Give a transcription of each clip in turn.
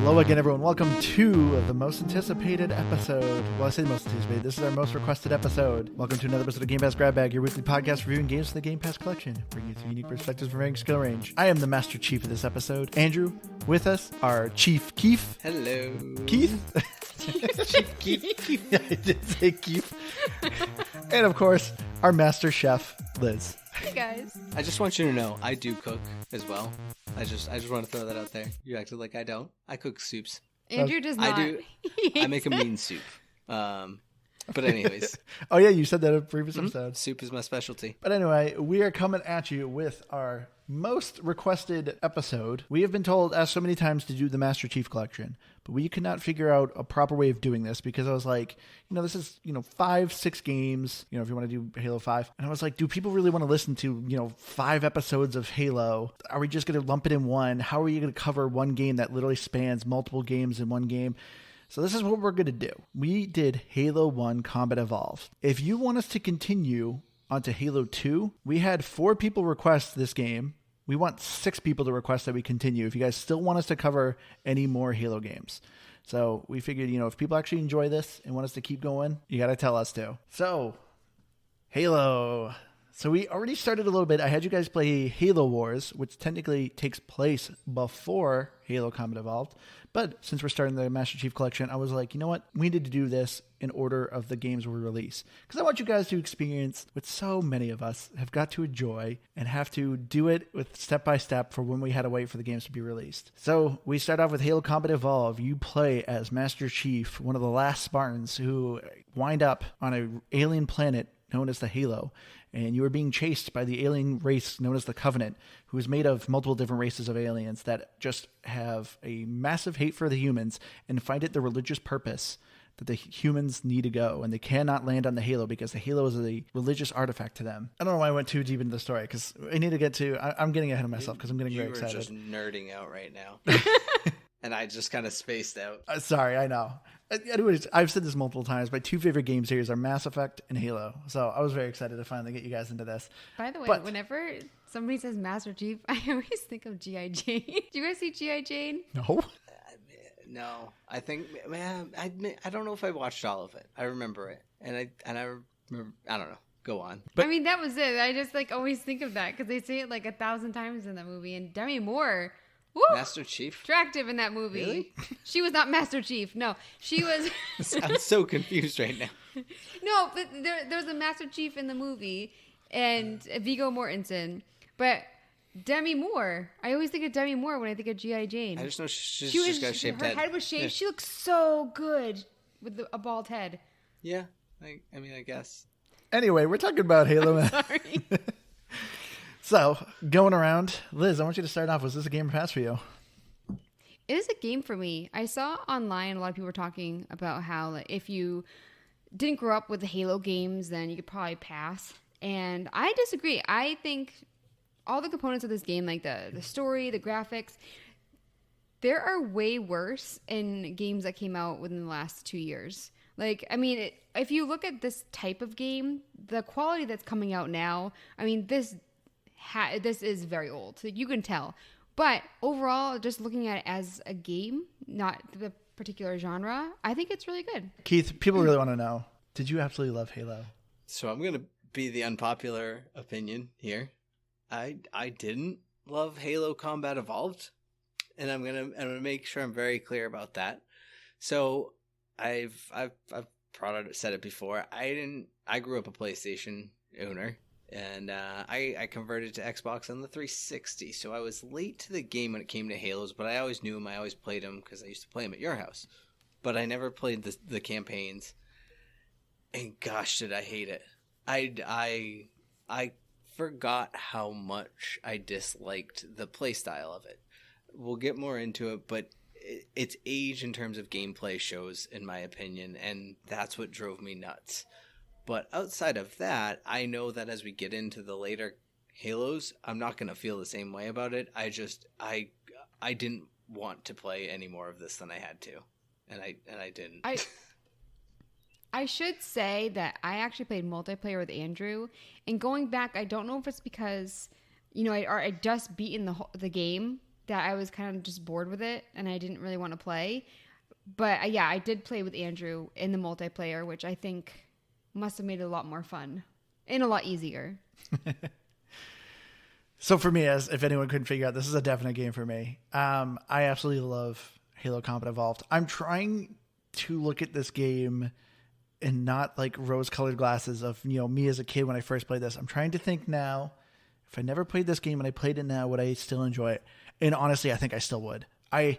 Hello again, everyone. Welcome to the most anticipated episode. Well, I say most anticipated. This is our most requested episode. Welcome to another episode of Gamepassgrabbag, your weekly podcast reviewing games from the Game Pass collection, bringing you three unique perspectives from varying skill range. I am the Master Chief of this episode. Andrew, with us, our Chief Keith. Hello. Keith? Chief Keith. Yeah, I did say Keith. And of course, our Master Chef, Liz. Hey guys. I just want you to know, I do cook as well. I just want to throw that out there. You acted like I don't. I cook soups. Andrew does not. I do. I make a mean soup. But anyways. Oh yeah, you said that in a previous episode. Soup is my specialty. But anyway, we are coming at you with our most requested episode. We have been told, asked so many times, to do the Master Chief Collection, but we could not figure out a proper way of doing this because I was like, this is, 5-6 games, if you want to do Halo 5. And I was like, do people really want to listen to, 5 episodes of Halo? Are we just going to lump it in one? How are you going to cover one game that literally spans multiple games in one game? So this is what we're going to do. We did Halo 1 Combat Evolved. If you want us to continue onto Halo 2, we had 4 people request this game. We want 6 people to request that we continue if you guys still want us to cover any more Halo games. So we figured, if people actually enjoy this and want us to keep going, you got to tell us to. So, Halo. So we already started a little bit. I had you guys play Halo Wars, which technically takes place before Halo Combat Evolved. But since we're starting the Master Chief Collection, I was like, you know what? We need to do this in order of the games we release. Because I want you guys to experience what so many of us have got to enjoy and have to do it with step by step for when we had to wait for the games to be released. So we start off with Halo Combat Evolved. You play as Master Chief, one of the last Spartans who wind up on an alien planet known as the Halo. And you are being chased by the alien race known as the Covenant, who is made of multiple different races of aliens that just have a massive hate for the humans and find it the religious purpose that the humans need to go. And they cannot land on the Halo because the Halo is a religious artifact to them. I don't know why I went too deep into the story because I need to get to... I'm getting ahead of myself because I'm getting very excited. You were just nerding out right now. And I just kind of spaced out. Sorry, I know. Anyways, I've said this multiple times. My 2 favorite game series are Mass Effect and Halo. So I was very excited to finally get you guys into this. By the way, whenever somebody says Master Chief, I always think of G.I. Jane. Do you guys see G.I. Jane? No. No. I think, man, I don't know if I watched all of it. I remember it. And I remember, I don't know. Go on. But, that was it. I just always think of that because they say it 1,000 times in that movie. And Demi Moore... Woo! Master Chief? Attractive in that movie. Really? She was not Master Chief. No, she was... I'm so confused right now. No, but there's a Master Chief in the movie and Viggo Mortensen. But Demi Moore, I always think of Demi Moore when I think of G.I. Jane. I just know she's just got a shaved head. Her head was shaved. Yeah. She looks so good with a bald head. Yeah, I guess. Anyway, we're talking about Halo. Sorry. So, going around, Liz, I want you to start off. Was this a Game Pass for you? It is a game for me. I saw online a lot of people were talking about how if you didn't grow up with the Halo games, then you could probably pass. And I disagree. I think all the components of this game, like the story, the graphics, there are way worse in games that came out within the last 2 years. If you look at this type of game, the quality that's coming out now, this is very old. So you can tell. But overall, just looking at it as a game, not the particular genre, I think it's really good. Keith, people really want to know, did you absolutely love Halo? So I'm going to be the unpopular opinion here. I didn't love Halo Combat Evolved. And I'm gonna make sure I'm very clear about that. So I've said it before. I grew up a PlayStation owner. And I converted to Xbox on the 360, so I was late to the game when it came to Halos, but I always knew them. I always played them because I used to play them at your house. But I never played the campaigns, and gosh, did I hate it. I forgot how much I disliked the playstyle of it. We'll get more into it, but its age in terms of gameplay shows, in my opinion, and that's what drove me nuts. But outside of that, I know that as we get into the later Halos, I'm not going to feel the same way about it. I didn't want to play any more of this than I had to. And I didn't. I should say that I actually played multiplayer with Andrew. And going back, I don't know if it's because, I just beaten the game that I was kind of just bored with it and I didn't really want to play. But yeah, I did play with Andrew in the multiplayer, which I think must have made it a lot more fun and a lot easier. So for me, as if anyone couldn't figure out, this is a definite game for me. I absolutely love Halo Combat Evolved. I'm trying to look at this game and not like rose-colored glasses of, me as a kid when I first played this. I'm trying to think now, if I never played this game and I played it now, would I still enjoy it? And honestly, I think I still would. I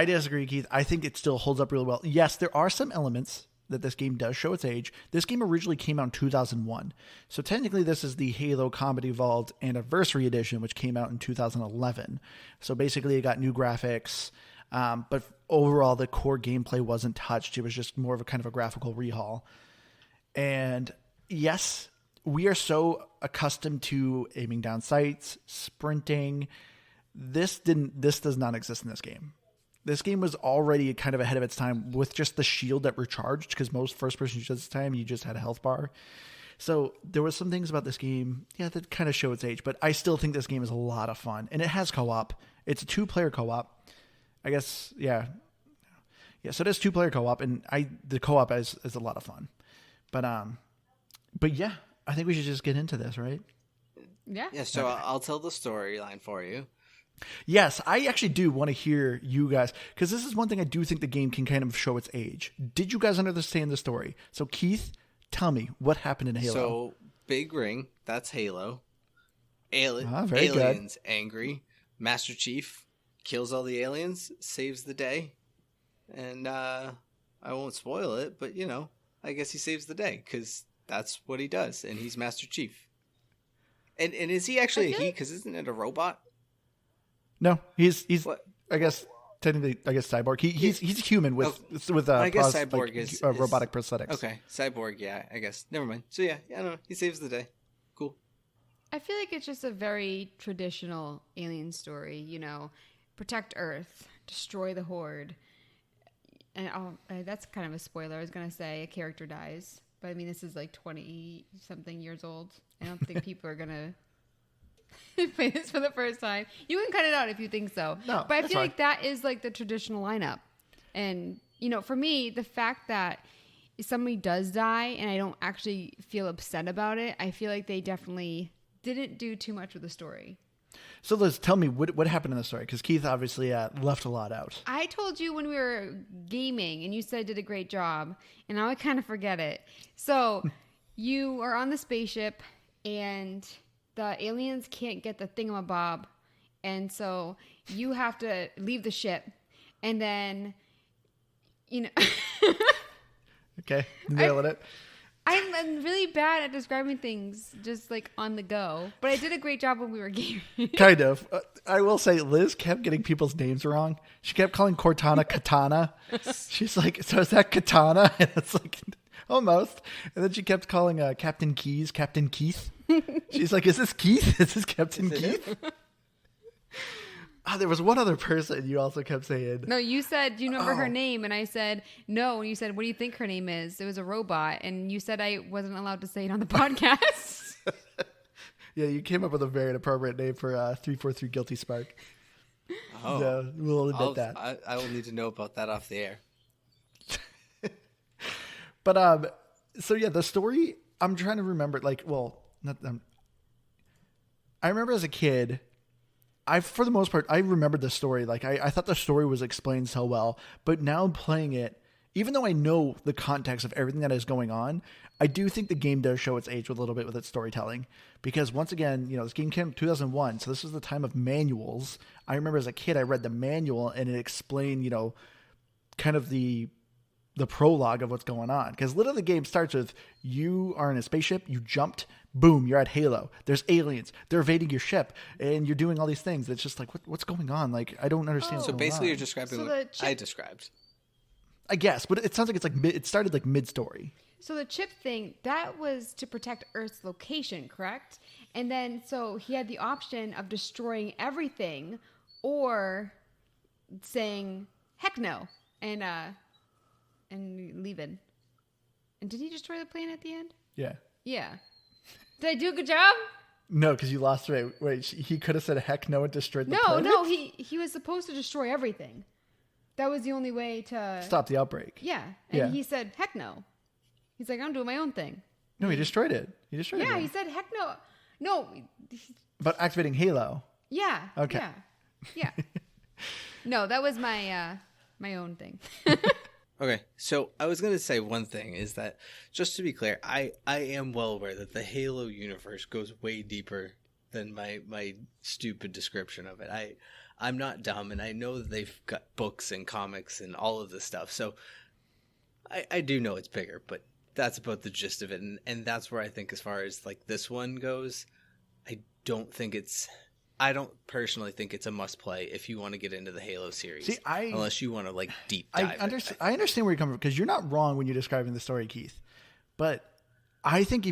disagree, Keith. I think it still holds up really well. Yes, there are some elements that this game does show its age. This game originally came out in 2001. So technically this is the Halo Combat Evolved Anniversary Edition, which came out in 2011. So basically it got new graphics, but overall the core gameplay wasn't touched. It was just more of a kind of a graphical rehaul. And yes, we are so accustomed to aiming down sights, sprinting. This does not exist in this game. This game was already kind of ahead of its time with just the shield that recharged, because most first-person shooters at this time, you just had a health bar. So there was some things about this game, that kind of show its age, but I still think this game is a lot of fun. And it has co-op. It's a 2-player co-op. I guess, yeah. Yeah, so it has 2-player co-op, and the co-op is a lot of fun. But yeah, I think we should just get into this, right? Yeah. Yeah, so okay. I'll tell the storyline for you. Yes, I actually do want to hear you guys, because this is one thing I do think the game can kind of show its age. Did you guys understand the story? So Keith, tell me, what happened in Halo? So, big ring, that's Halo. Aliens good. Angry. Master Chief kills all the aliens, saves the day. And I won't spoil it, but I guess he saves the day, because that's what he does, and he's Master Chief. And is he actually a he? Because isn't it a robot? No, he's what? I guess technically cyborg. He's human with I guess cyborg is robotic prosthetics. Okay, cyborg. Yeah, I guess. Never mind. So yeah, I don't know. He saves the day. Cool. I feel like it's just a very traditional alien story. Protect Earth, destroy the Horde, and that's kind of a spoiler. I was gonna say a character dies, but I mean this is like 20-something years old. I don't think people are gonna play this for the first time. You can cut it out if you think so. No, but I feel like that is like the traditional lineup. And, for me, the fact that somebody does die and I don't actually feel upset about it, I feel like they definitely didn't do too much with the story. So Liz, tell me, what happened in the story? Because Keith obviously left a lot out. I told you when we were gaming and you said I did a great job, and now I kind of forget it. So you are on the spaceship and the aliens can't get the thingamabob, and so you have to leave the ship, and then, Okay, nailing it. I'm really bad at describing things just like on the go, but I did a great job when we were gaming. Kind of. I will say Liz kept getting people's names wrong. She kept calling Cortana Katana. She's like, so is that Katana? And it's like, almost. And then she kept calling Captain Keys Captain Keith. She's like, is this Keith? Is this Captain Keith? There was one other person you also kept saying. No, you said, do you remember her name? And I said, no. And you said, what do you think her name is? It was a robot. And you said I wasn't allowed to say it on the podcast. Yeah, you came up with a very inappropriate name for 343 Guilty Spark. Oh. So we'll admit that. I will need to know about that off the air. But, so yeah, the story, I'm trying to remember, I remember as a kid, for the most part, I remembered the story. Like, I thought the story was explained so well, but now playing it, even though I know the context of everything that is going on, I do think the game does show its age a little bit with its storytelling. Because once again, this game came in 2001, so this was the time of manuals. I remember as a kid, I read the manual and it explained, kind of the prologue of what's going on. Because literally the game starts with, you are in a spaceship, you jumped, boom, you're at Halo. There's aliens. They're evading your ship, and you're doing all these things. It's just like, what's going on? Like, I don't understand. So basically, you're describing what I described. I guess, but it sounds like it's like it started like mid-story. So the chip thing, that was to protect Earth's location, correct? And then, so he had the option of destroying everything, or saying, heck no, and leaving. And did he destroy the plane at the end? Yeah. Yeah. Did I do a good job? No, because you lost. Wait, he could have said heck no and destroyed the planet? No, he was supposed to destroy everything. That was the only way to... Stop the outbreak. Yeah. And he said, heck no. He's like, I'm doing my own thing. No, he destroyed it. He said, heck no. No. But activating Halo. Yeah. Okay. Yeah. No, that was my my own thing. Okay, so I was going to say one thing is that, just to be clear, I am well aware that the Halo universe goes way deeper than my stupid description of it. I'm not dumb, and I know that they've got books and comics and all of this stuff, so I do know it's bigger, but that's about the gist of it, and that's where I think as far as like this one goes, I don't personally think it's a must play if you want to get into the Halo series. Unless you want to like deep dive. I understand where you're coming from, because you're not wrong when you're describing the story, Keith. But I think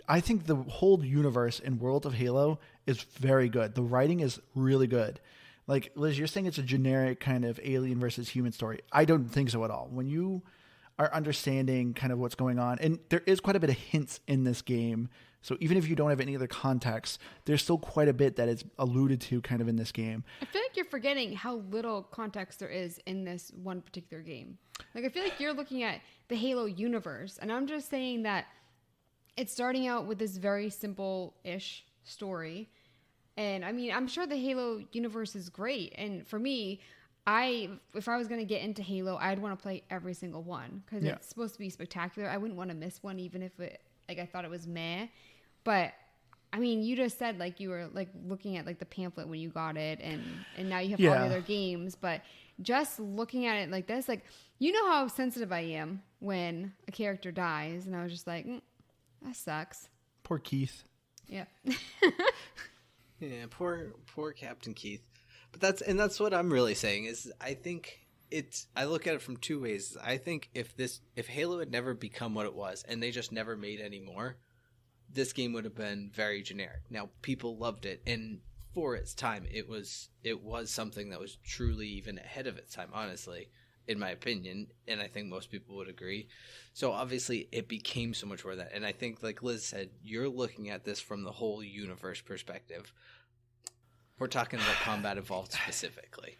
I think the whole universe and world of Halo is very good. The writing is really good. Like, Liz, you're saying it's a generic kind of alien versus human story. I don't think so at all. When you are understanding kind of what's going on, and there is quite a bit of hints in this game. So even if you don't have any other context, there's still quite a bit that is alluded to kind of in this game. I feel like you're forgetting how little context there is in this one particular game. Like, I feel like you're looking at the Halo universe, and I'm just saying that it's starting out with this very simple-ish story. And, I mean, I'm sure the Halo universe is great. And for me, if I was going to get into Halo, I'd want to play every single one, because it's supposed to be spectacular. I wouldn't want to miss one, even if I thought it was meh. But I mean, you just said like you were like looking at like the pamphlet when you got it, and now you have all the other games. But just looking at it like this, like, you know how sensitive I am when a character dies, and I was just like, that sucks. Poor Keith. Yeah. Yeah, poor Captain Keith. But that's what I'm really saying is I look at it from two ways. I think if Halo had never become what it was and they just never made any more, this game would have been very generic. Now, people loved it, and for its time, it was something that was truly even ahead of its time, honestly, in my opinion, and I think most people would agree. So obviously, it became so much more than that. And I think, like Liz said, you're looking at this from the whole universe perspective. We're talking about Combat Evolved specifically.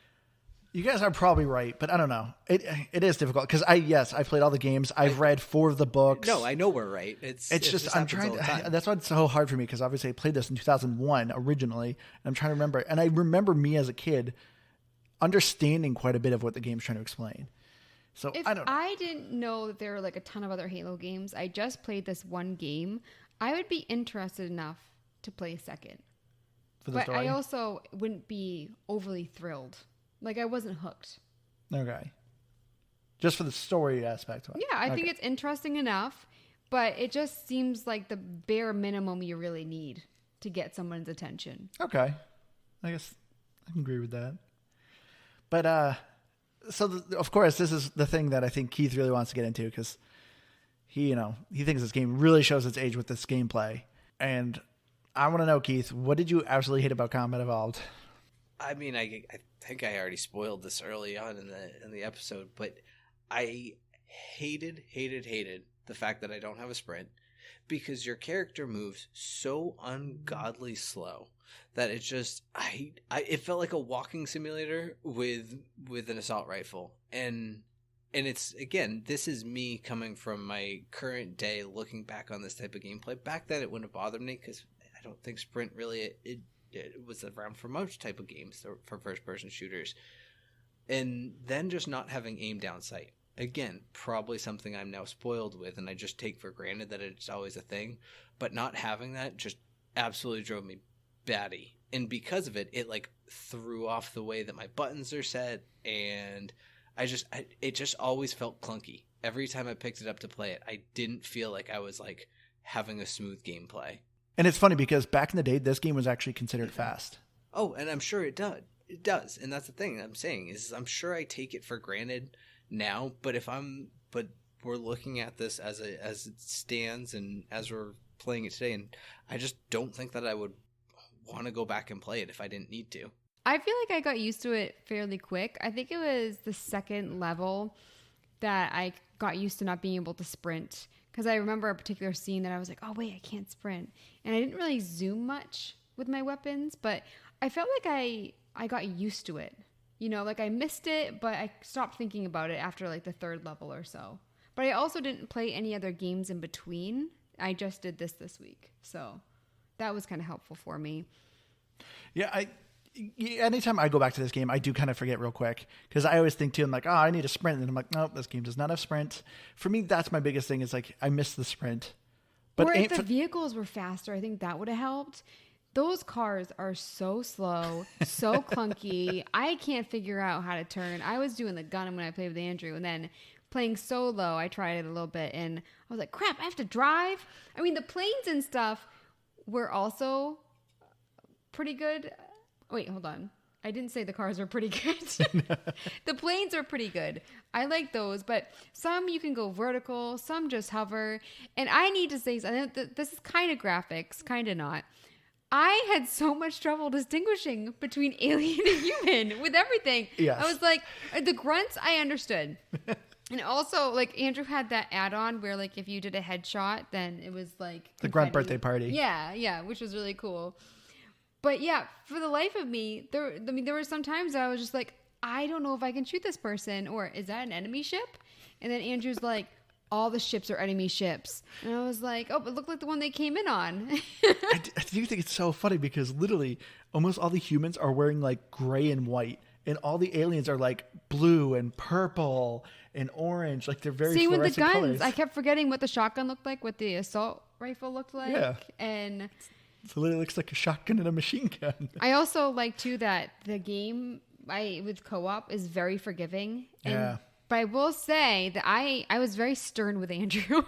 You guys are probably right, but I don't know. It is difficult because I played all the games. I've read 4 of the books. No, I know we're right. It's just I'm trying to. That's why it's so hard for me, because obviously I played this in 2001 originally, and I'm trying to remember. And I remember me as a kid understanding quite a bit of what the game's trying to explain. So I don't know. I didn't know that there were like a ton of other Halo games. I just played this one game. I would be interested enough to play a second, but I also wouldn't be overly thrilled. Like, I wasn't hooked. Okay. Just for the story aspect. Yeah, I think it's interesting enough, but it just seems like the bare minimum you really need to get someone's attention. Okay. I guess I can agree with that. But, of course, this is the thing that I think Keith really wants to get into, because he thinks this game really shows its age with this gameplay. And I want to know, Keith, what did you absolutely hate about Combat Evolved? I mean, I think I already spoiled this early on in the episode, but I hated the fact that I don't have a sprint, because your character moves so ungodly slow that it just it felt like a walking simulator with an assault rifle. And it's, again, this is me coming from my current day looking back on this type of gameplay. Back then it wouldn't have bothered me, because I don't think sprint really it was around for most type of games, for first-person shooters. And then just not having aim down sight. Again, probably something I'm now spoiled with, and I just take for granted that it's always a thing. But not having that just absolutely drove me batty. And because of it, it like threw off the way that my buttons are set, and it just always felt clunky. Every time I picked it up to play it, I didn't feel like I was like having a smooth gameplay. And it's funny, because back in the day, this game was actually considered fast. Oh, and I'm sure it does. It does, and that's the thing I'm saying is I'm sure I take it for granted now. But we're looking at this as it stands, and as we're playing it today, and I just don't think that I would want to go back and play it if I didn't need to. I feel like I got used to it fairly quick. I think it was the second level that I got used to not being able to sprint. because I remember a particular scene that I was like, oh wait, I can't sprint, and I didn't really zoom much with my weapons, but I felt like I got used to it. You know, like I missed it, but I stopped thinking about it after like the third level or so. But I also didn't play any other games in between. I just did this week, so that was kind of helpful for me. Yeah, anytime I go back to this game, I do kind of forget real quick because I always think too, I'm like, oh, I need a sprint. And I'm like, nope, this game does not have sprint. For me, that's my biggest thing is like, I miss the sprint. But or if the vehicles were faster, I think that would have helped. Those cars are so slow, so clunky. I can't figure out how to turn. I was doing the gun when I played with Andrew, and then playing solo, I tried it a little bit, and I was like, crap, I have to drive? I mean, the planes and stuff were also pretty good. Wait, hold on. I didn't say the cars were pretty good. The planes are pretty good. I like those, but some you can go vertical, some just hover. And I need to say, this is kind of graphics, kind of not. I had so much trouble distinguishing between alien and human with everything. Yes. I was like, the grunts, I understood. And also, like, Andrew had that add-on where, like, if you did a headshot, then it was, like... The grunt birthday party. Yeah, which was really cool. But, yeah, for the life of me, there were some times I was just like, I don't know if I can shoot this person, or is that an enemy ship? And then Andrew's like, all the ships are enemy ships. And I was like, oh, but look like the one they came in on. I do think it's so funny because literally almost all the humans are wearing, like, gray and white. And all the aliens are like blue and purple and orange. Like they're very Same with the fluorescent guns. colors. I kept forgetting what the shotgun looked like, what the assault rifle looked like. Yeah. And so literally looks like a shotgun and a machine gun. I also like too that the game with co-op is very forgiving. Yeah. But I will say that I was very stern with Andrew.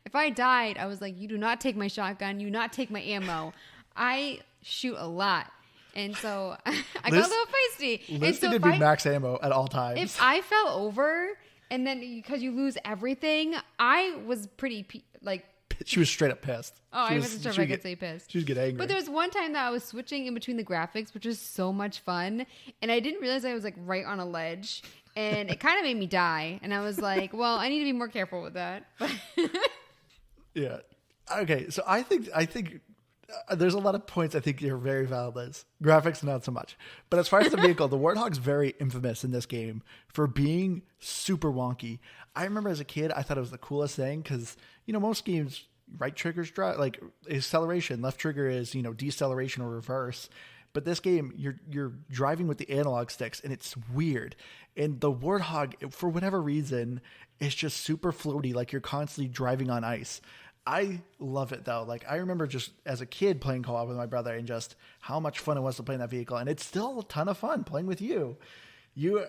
If I died, I was like, you do not take my shotgun. You not take my ammo. I shoot a lot. And so I got a little feisty. Liz needed to be max ammo at all times. If I fell over and then because you lose everything, I was pretty like... She was straight up pissed. Oh, I wasn't sure if I could say pissed. She was getting angry. But there was one time that I was switching in between the graphics, which was so much fun. And I didn't realize I was like right on a ledge. And it kind of made me die. And I was like, well, I need to be more careful with that. Yeah. Okay. So I think there's a lot of points I think you're very valid, Liz. Graphics, not so much. But as far as the vehicle, the Warthog's very infamous in this game for being super wonky. I remember as a kid, I thought it was the coolest thing because, you know, most games, right trigger's drive, like acceleration, left trigger is, you know, deceleration or reverse. But this game, you're driving with the analog sticks, and it's weird. And the Warthog, for whatever reason, is just super floaty, like you're constantly driving on ice. I love it though. Like I remember just as a kid playing co-op with my brother and just how much fun it was to play in that vehicle. And it's still a ton of fun playing with you.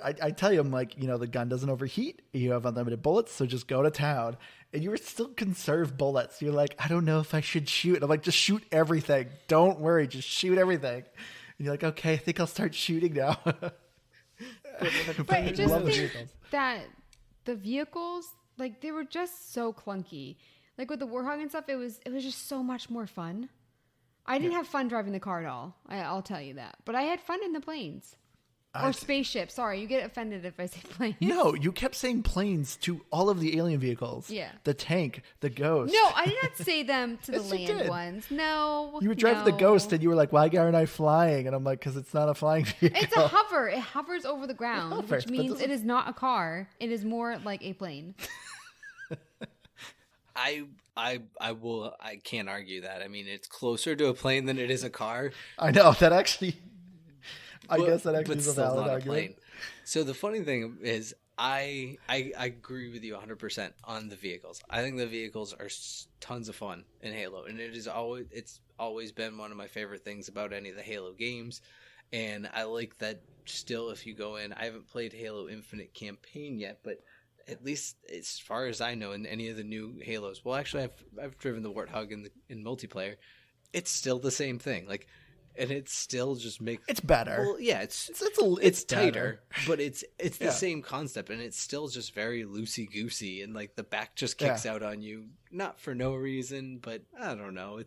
I tell you, I'm like, you know, the gun doesn't overheat. You have unlimited bullets, so just go to town. And you were still conserve bullets. You're like, I don't know if I should shoot. And I'm like, just shoot everything. Don't worry, just shoot everything. And you're like, okay, I think I'll start shooting now. But I just think that the vehicles, like they were just so clunky. Like with the Warthog and stuff, it was just so much more fun. I didn't have fun driving the car at all. I'll tell you that. But I had fun in the planes. Or spaceships. Sorry, you get offended if I say planes. No, you kept saying planes to all of the alien vehicles. Yeah. The tank, the ghost. No, I did not say them to the Yes, you land did. ones. No. You were driving the ghost and you were like, why aren't I flying? And I'm like, because it's not a flying vehicle. It's a hover. It hovers over the ground, hovers, which but means it is not a car. It is more like a plane. I can't argue that. I mean, it's closer to a plane than it is a car. I know that actually. I guess that actually is a valid argument. Plane. So the funny thing is, I agree with you 100% on the vehicles. I think the vehicles are tons of fun in Halo, and it's always been one of my favorite things about any of the Halo games. And I like that still. If you go in, I haven't played Halo Infinite campaign yet, but at least as far as I know, in any of the new Halos, well, actually, I've driven the Warthog in multiplayer. It's still the same thing, like, and it still just makes it's better. Well, yeah, it's tighter, but it's the same concept, and it's still just very loosey goosey, and like the back just kicks out on you, not for no reason, but I don't know.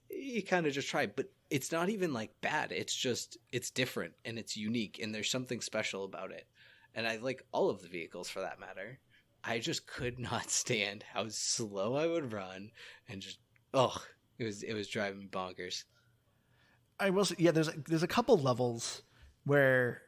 You kind of just try, but it's not even like bad. It's just it's different and it's unique, and there's something special about it. And I like all of the vehicles for that matter. I just could not stand how slow I would run, and just it was driving me bonkers. I will say, yeah, there's a couple levels where,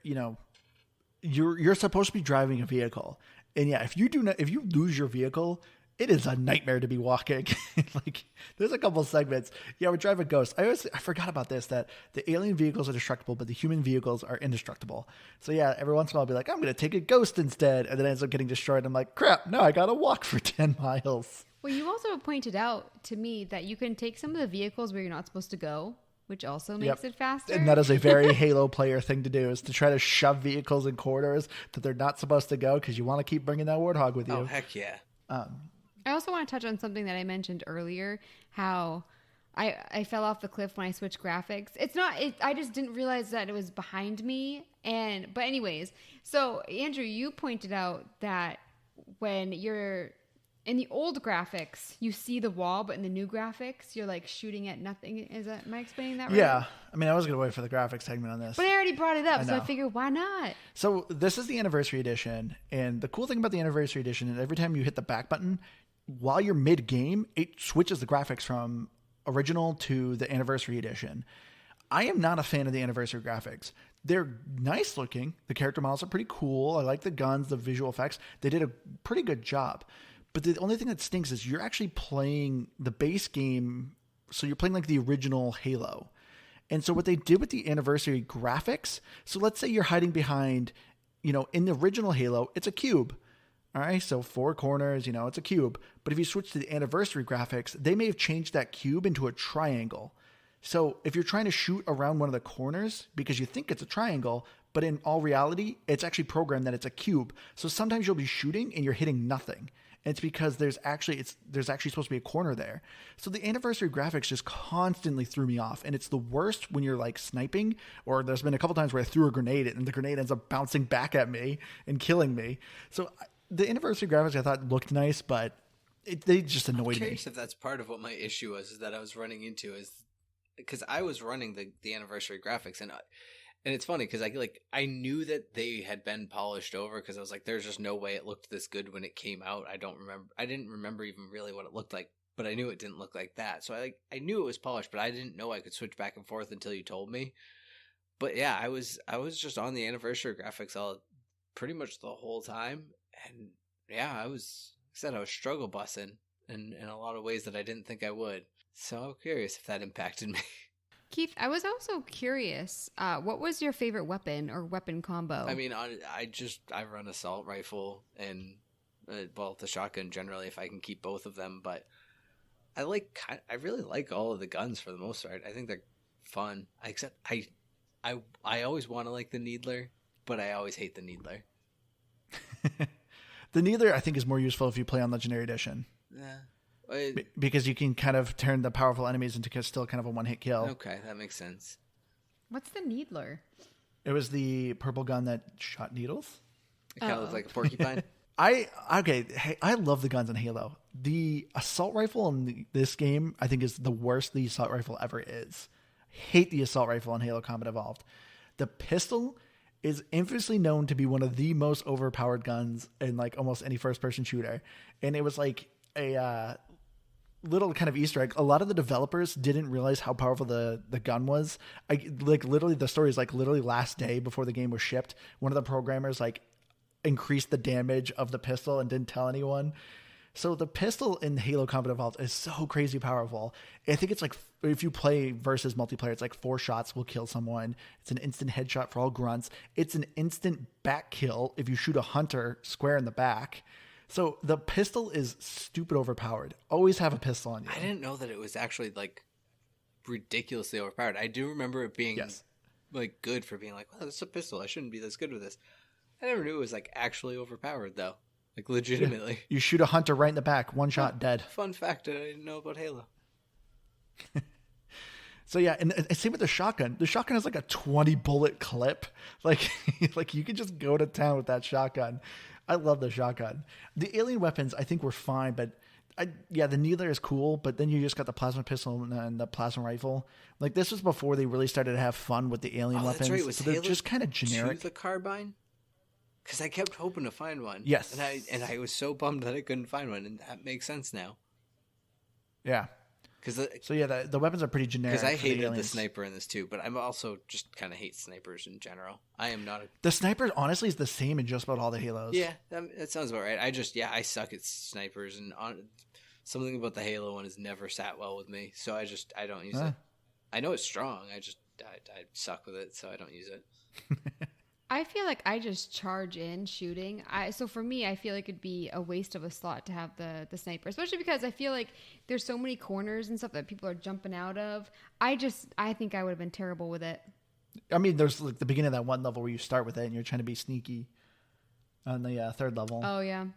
you're supposed to be driving a vehicle. And yeah, if you lose your vehicle, it is a nightmare to be walking. Like, there's a couple segments. Yeah, we drive a Ghost. I forgot about this, that the alien vehicles are destructible, but the human vehicles are indestructible. So yeah, every once in a while I'll be like, I'm going to take a Ghost instead. And then it ends up getting destroyed. I'm like, crap, no, I got to walk for 10 miles. Well, you also pointed out to me that you can take some of the vehicles where you're not supposed to go, which also makes it faster. And that is a very Halo player thing to do, is to try to shove vehicles in corridors that they're not supposed to go because you want to keep bringing that Warthog with you. Oh, heck yeah. I also want to touch on something that I mentioned earlier, how I fell off the cliff when I switched graphics. I just didn't realize that it was behind me. But anyways, so Andrew, you pointed out that when you're in the old graphics, you see the wall, but in the new graphics, you're like shooting at nothing. Am I explaining that right? Yeah. I mean, I was going to wait for the graphics segment on this. But I already brought it up, so I figured, why not? So this is the Anniversary Edition. And the cool thing about the Anniversary Edition is every time you hit the back button, while you're mid-game, it switches the graphics from original to the Anniversary Edition. I am not a fan of the Anniversary graphics. They're nice looking. The character models are pretty cool. I like the guns, the visual effects. They did a pretty good job. But the only thing that stinks is you're actually playing the base game. So you're playing like the original Halo. And so what they did with the Anniversary graphics, so let's say you're hiding behind, in the original Halo, it's a cube. All right, so 4 corners, it's a cube. But if you switch to the Anniversary graphics, they may have changed that cube into a triangle. So if you're trying to shoot around one of the corners because you think it's a triangle, but in all reality, it's actually programmed that it's a cube. So sometimes you'll be shooting and you're hitting nothing. And it's because there's actually supposed to be a corner there. So the Anniversary graphics just constantly threw me off. And it's the worst when you're like sniping, or there's been a couple times where I threw a grenade and the grenade ends up bouncing back at me and killing me. So the Anniversary graphics I thought looked nice, but they just annoyed me. I'm curious if that's part of what my issue was, is that I was running into, is because I was running the Anniversary graphics, and it's funny because I knew that they had been polished over, because I was like, there's just no way it looked this good when it came out. I didn't remember even really what it looked like, but I knew it didn't look like that. So I knew it was polished, but I didn't know I could switch back and forth until you told me. But yeah, I was just on the Anniversary graphics pretty much the whole time. And yeah, I was struggle bussing in a lot of ways that I didn't think I would. So I'm curious if that impacted me. Keith, I was also curious. What was your favorite weapon or weapon combo? I mean, I run assault rifle and the shotgun generally, if I can keep both of them. But I really like all of the guns for the most part. I think they're fun. Except I always want to like the Needler, but I always hate the Needler. The Needler, I think, is more useful if you play on Legendary Edition. Yeah. Because you can kind of turn the powerful enemies into still kind of a one-hit kill. Okay, that makes sense. What's the Needler? It was the purple gun that shot needles. It kind of looked like a porcupine. Hey, I love the guns in Halo. The assault rifle in this game, I think, is the worst the assault rifle ever is. Hate the assault rifle in Halo Combat Evolved. The pistol is infamously known to be one of the most overpowered guns in like almost any first-person shooter. And it was like a little kind of Easter egg. A lot of the developers didn't realize how powerful the gun was. Literally, the story is literally last day before the game was shipped, one of the programmers increased the damage of the pistol and didn't tell anyone. So the pistol in Halo Combat Evolved is so crazy powerful. I think it's if you play versus multiplayer, it's 4 shots will kill someone. It's an instant headshot for all grunts. It's an instant back kill if you shoot a hunter square in the back. So the pistol is stupid overpowered. Always have a pistol on you. I didn't know that it was actually ridiculously overpowered. I do remember it being good for being well, it's a pistol. I shouldn't be this good with this. I never knew it was actually overpowered though. Legitimately. Yeah. You shoot a hunter right in the back, one shot, dead. Fun fact that I didn't know about Halo. So yeah, and same with the shotgun. The shotgun has a 20 bullet clip. You can just go to town with that shotgun. I love the shotgun. The alien weapons I think were fine, but the Needler is cool, but then you just got the plasma pistol and the plasma rifle. This was before they really started to have fun with the alien weapons. That's right. So they're just kind of generic. The carbine? Because I kept hoping to find one. Yes. And I was so bummed that I couldn't find one, and that makes sense now. Yeah. So yeah, the weapons are pretty generic. Because I hated the sniper in this too, but I'm also just kind of hate snipers in general. I am not The sniper honestly is the same in just about all the Halos. Yeah, that sounds about right. I suck at snipers, and something about the Halo one has never sat well with me, so I don't use it. I know it's strong. I suck with it, so I don't use it. I feel like I just charge in shooting. So for me, I feel like it'd be a waste of a slot to have the sniper, especially because I feel like there's so many corners and stuff that people are jumping out of. I think I would have been terrible with it. I mean, there's like the beginning of that one level where you start with it and you're trying to be sneaky on the third level. Oh, yeah.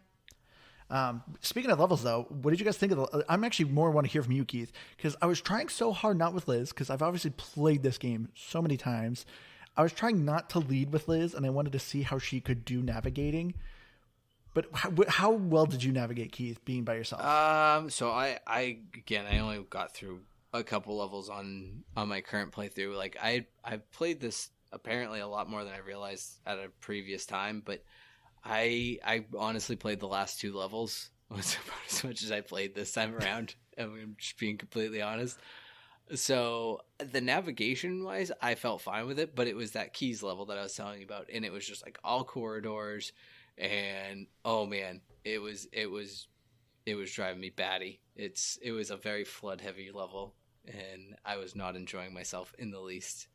Speaking of levels, though, what did you guys think of I'm actually more want to hear from you, Keith, because I was trying so hard not with Liz, because I've obviously played this game so many times. I was trying not to lead with Liz, and I wanted to see how she could do navigating. But how well did you navigate, Keith, being by yourself? So I only got through a couple levels on my current playthrough. Like I've played this apparently a lot more than I realized at a previous time, but I honestly played the last 2 levels. Was about as much as I played this time around. I'm just being completely honest. So the navigation wise, I felt fine with it, but it was that keys level that I was telling you about, and it was just like all corridors, and oh man, it was driving me batty. It was a very flood heavy level, and I was not enjoying myself in the least.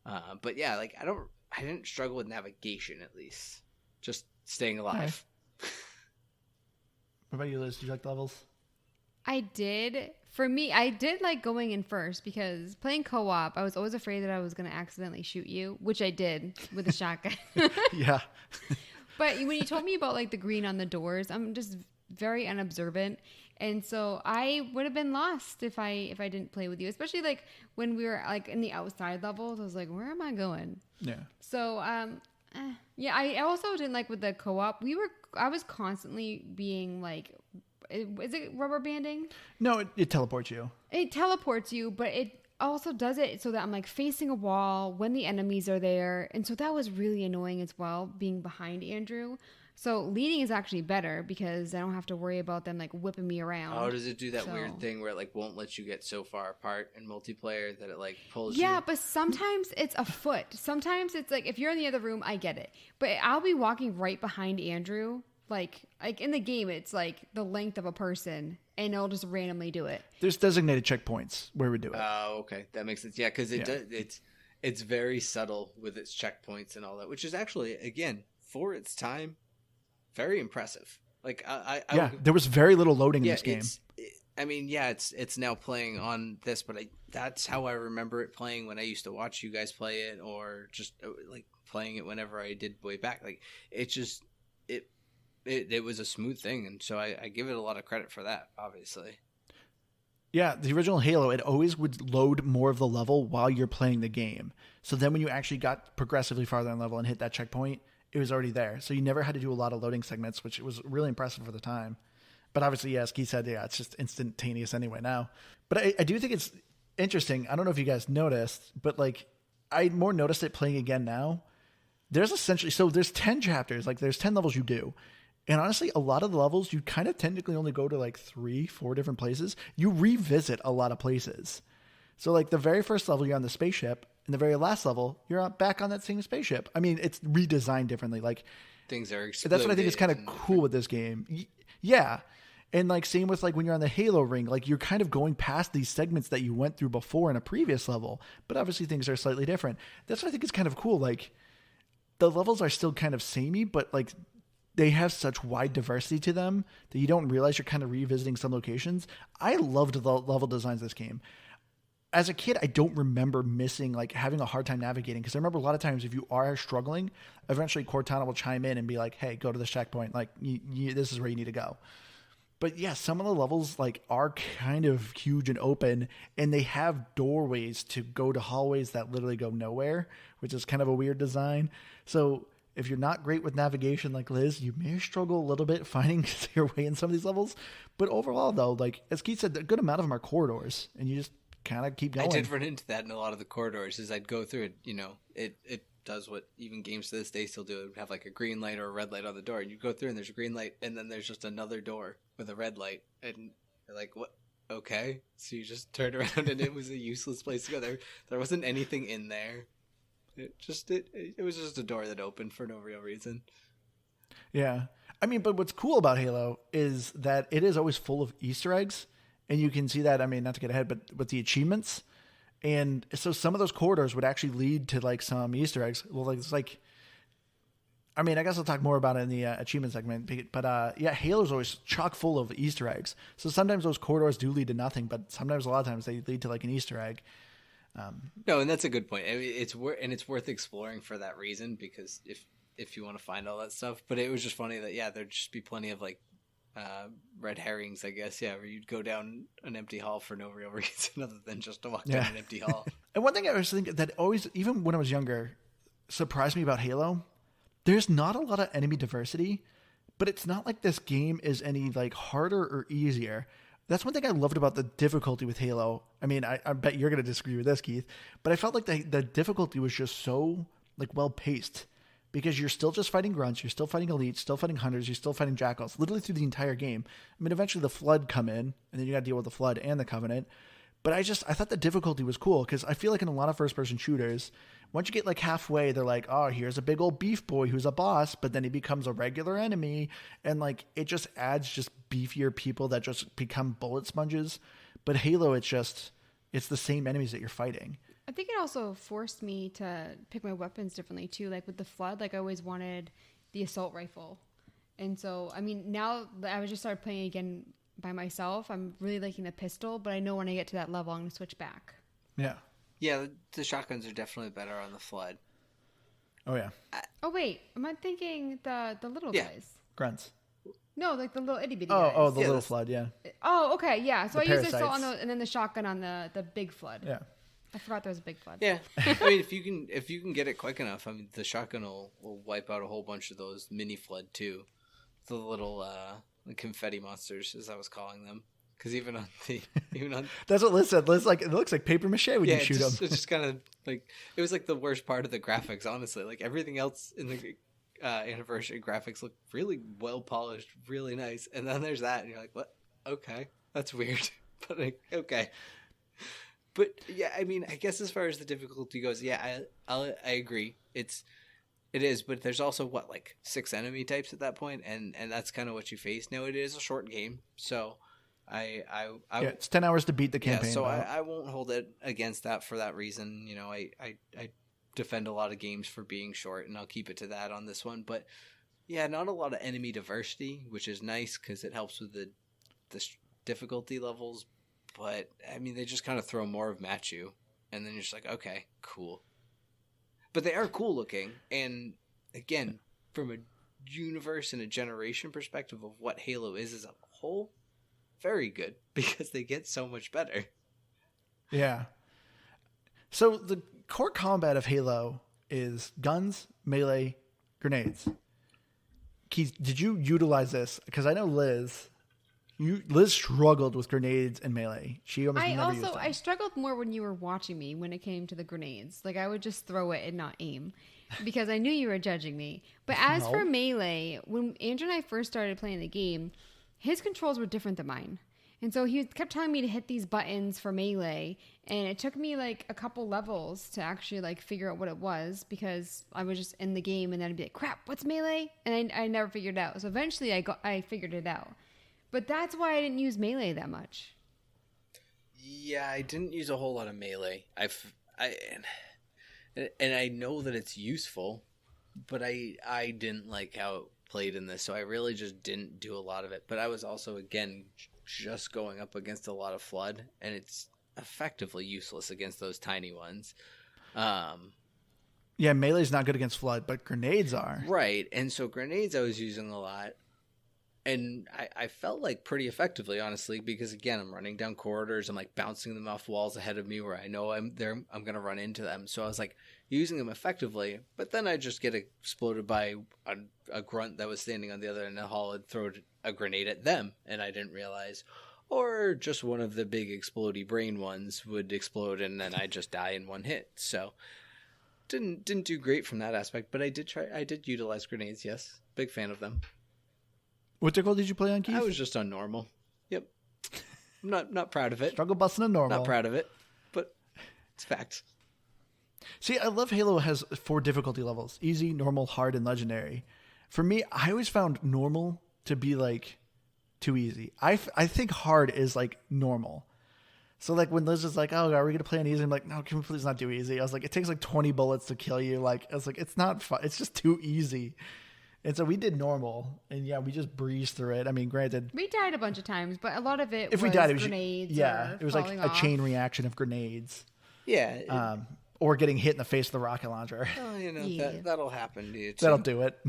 But yeah, like I didn't struggle with navigation, at least just staying alive. Okay. What about you, Liz? Do you like the levels? I did. For me, I did like going in first because playing co-op, I was always afraid that I was going to accidentally shoot you, which I did with a shotgun. Yeah. But when you told me about like the green on the doors, I'm just very unobservant. And so I would have been lost if I didn't play with you, especially like when we were like in the outside levels. I was like, where am I going? Yeah. So, yeah, I also didn't like with the co-op. I was constantly being like, is it rubber banding? No, it teleports you. It teleports you, but it also does it so that I'm like facing a wall when the enemies are there. And so that was really annoying as well, being behind Andrew. So leading is actually better because I don't have to worry about them like whipping me around. Oh, does it do that weird thing where it like won't let you get so far apart in multiplayer that it like pulls you? Yeah, but sometimes it's a foot. Sometimes it's like if you're in the other room, I get it. But I'll be walking right behind Andrew. Like in the game, it's like the length of a person, and it'll just randomly do it. There's designated checkpoints where we do it. Oh, okay, that makes sense. Yeah, because it's very subtle with its checkpoints and all that, which is actually again for its time very impressive. Like there was very little loading in this game. It's now playing on this, but that's how I remember it playing when I used to watch you guys play it, or just like playing it whenever I did way back. Like it was a smooth thing, and so I give it a lot of credit for that, obviously. Yeah, the original Halo, it always would load more of the level while you're playing the game. So then when you actually got progressively farther in level and hit that checkpoint, it was already there. So you never had to do a lot of loading segments, which was really impressive for the time. But obviously, as Keith said, it's just instantaneous anyway now. But I do think it's interesting. I don't know if you guys noticed, but like I more noticed it playing again now. There's 10 chapters, like there's 10 levels you do. And honestly, a lot of the levels, you kind of technically only go to like 3-4 different places. You revisit a lot of places. So like the very first level, you're on the spaceship. And the very last level, you're back on that same spaceship. I mean, it's redesigned differently. Like things are exploded. That's what I think is kind of cool with this game. Yeah. And like same with like when you're on the Halo ring, like you're kind of going past these segments that you went through before in a previous level. But obviously things are slightly different. That's what I think is kind of cool. Like the levels are still kind of samey, but like they have such wide diversity to them that you don't realize you're kind of revisiting some locations. I loved the level designs of this game. As a kid, I don't remember like having a hard time navigating, because I remember a lot of times if you are struggling, eventually Cortana will chime in and be like, hey, go to this checkpoint. Like this is where you need to go. But yeah, some of the levels like are kind of huge and open, and they have doorways to go to hallways that literally go nowhere, which is kind of a weird design. So if you're not great with navigation like Liz, you may struggle a little bit finding your way in some of these levels. But overall, though, like as Keith said, a good amount of them are corridors, and you just kind of keep going. I did run into that in a lot of the corridors as I'd go through it. You know, it does what even games to this day still do. It would have like a green light or a red light on the door, and you go through and there's a green light, and then there's just another door with a red light, and you're like, what? Okay. So you just turned around and it was a useless place to go. There wasn't anything in there. It was just a door that opened for no real reason. Yeah. I mean, but what's cool about Halo is that it is always full of Easter eggs. And you can see that, I mean, not to get ahead, but with the achievements. And so some of those corridors would actually lead to like some Easter eggs. Well, like, it's like, I mean, I guess I'll talk more about it in the achievement segment. But yeah, Halo's always chock full of Easter eggs. So sometimes those corridors do lead to nothing, but sometimes a lot of times they lead to like an Easter egg. No, and that's a good point. I mean, it's worth exploring for that reason, because if you want to find all that stuff. But it was just funny that, yeah, there'd just be plenty of like red herrings, I guess, yeah, where you'd go down an empty hall for no real reason other than just to walk down an empty hall. And one thing I was thinking that always, even when I was younger, surprised me about Halo, there's not a lot of enemy diversity, but it's not like this game is any like harder or easier. That's one thing I loved about the difficulty with Halo. I mean, I bet you're going to disagree with this, Keith, but I felt like the difficulty was just so like well paced. Because you're still just fighting grunts, you're still fighting elites, still fighting hunters, you're still fighting jackals, literally through the entire game. I mean, eventually the Flood come in, and then you got to deal with the Flood and the Covenant. But I thought the difficulty was cool, because I feel like in a lot of first-person shooters, once you get like halfway, they're like, oh, here's a big old beef boy who's a boss, but then he becomes a regular enemy, and like it just adds just beefier people that just become bullet sponges. But Halo, it's the same enemies that you're fighting. I think it also forced me to pick my weapons differently too. Like with the Flood, like I always wanted the assault rifle. And so, I mean, now that I just started playing again by myself, I'm really liking the pistol, but I know when I get to that level, I'm going to switch back. Yeah. Yeah, the shotguns are definitely better on the Flood. Oh, yeah. Oh, wait. Am I thinking the little guys? Grunts. No, like the little itty bitty guys. Oh, the little Flood, yeah. Oh, okay, yeah. So I use the assault parasites. on and then the shotgun on the big Flood. Yeah. I forgot there was a big Flood. Yeah, I mean, if you can get it quick enough, I mean, the shotgun will wipe out a whole bunch of those mini Flood too, the little confetti monsters, as I was calling them. Because even on that's what Liz said. Liz like, it looks like paper mache when you shoot them. It's just kind of like, it was like the worst part of the graphics, honestly. Like everything else in the anniversary graphics look really well polished, really nice, and then there's that, and you're like, what? Okay, that's weird, but like, okay. But yeah, I mean, I guess as far as the difficulty goes, yeah, I agree. It is, but there's also like 6 enemy types at that point, and that's kind of what you face. Now it is a short game, so it's 10 hours to beat the campaign. Yeah, so I won't hold it against that for that reason. You know, I defend a lot of games for being short, and I'll keep it to that on this one. But yeah, not a lot of enemy diversity, which is nice because it helps with the difficulty levels. But, I mean, they just kind of throw more of them at you. And then you're just like, okay, cool. But they are cool looking. And, again, from a universe and a generation perspective of what Halo is as a whole, very good. Because they get so much better. Yeah. So the core combat of Halo is guns, melee, grenades. Keith, did you utilize this? Because I know Liz struggled with grenades and melee. She almost never used them. I struggled more when you were watching me when it came to the grenades. Like I would just throw it and not aim because I knew you were judging me. But as for melee, when Andrew and I first started playing the game, his controls were different than mine. And so he kept telling me to hit these buttons for melee, and it took me like a couple levels to actually like figure out what it was because I was just in the game and then I'd be like, crap, what's melee? And I never figured it out. So eventually I figured it out. But that's why I didn't use melee that much. Yeah, I didn't use a whole lot of melee. And I know that it's useful, but I didn't like how it played in this, so I really just didn't do a lot of it. But I was also, again, just going up against a lot of Flood, and it's effectively useless against those tiny ones. Yeah, melee's not good against Flood, but grenades are. Right, and so grenades I was using a lot. And I felt like pretty effectively, honestly, because again, I'm running down corridors. I'm like bouncing them off walls ahead of me where I know I'm going to run into them. So I was like using them effectively, but then I just get exploded by a grunt that was standing on the other end of the hall and throw a grenade at them. And I didn't realize, or just one of the big explodey brain ones would explode and then I just die in one hit. So didn't do great from that aspect, but I did utilize grenades. Yes, big fan of them. What difficulty did you play on, Keith? I was just on normal. Yep. I'm not proud of it. Struggle busting a normal. Not proud of it, but it's fact. See, I love Halo has 4 difficulty levels: easy, normal, hard, and legendary. For me, I always found normal to be like too easy. I think hard is like normal. So like when Liz is like, "Oh, are we gonna play on easy?" I'm like, "No, can we please not do easy?" I was like, "It takes like 20 bullets to kill you." Like I was like, "It's not fun. It's just too easy." And so we did normal, and yeah, we just breezed through it. I mean, granted, We died a bunch of times, but a lot of it if was we died, it was grenades. yeah, or it was like falling a off. chain reaction of grenades, Yeah. or getting hit in the face with the rocket launcher. Well, Yeah. that'll happen to you too. That'll do it.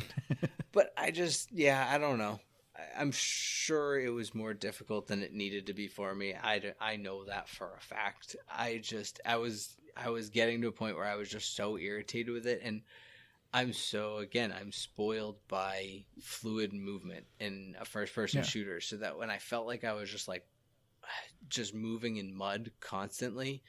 But I don't know. I'm sure it was more difficult than it needed to be for me. I know that for a fact. I was getting to a point where I was just so irritated with it, and I'm spoiled by fluid movement in a first-person shooter, so that when I felt like I was just moving in mud constantly,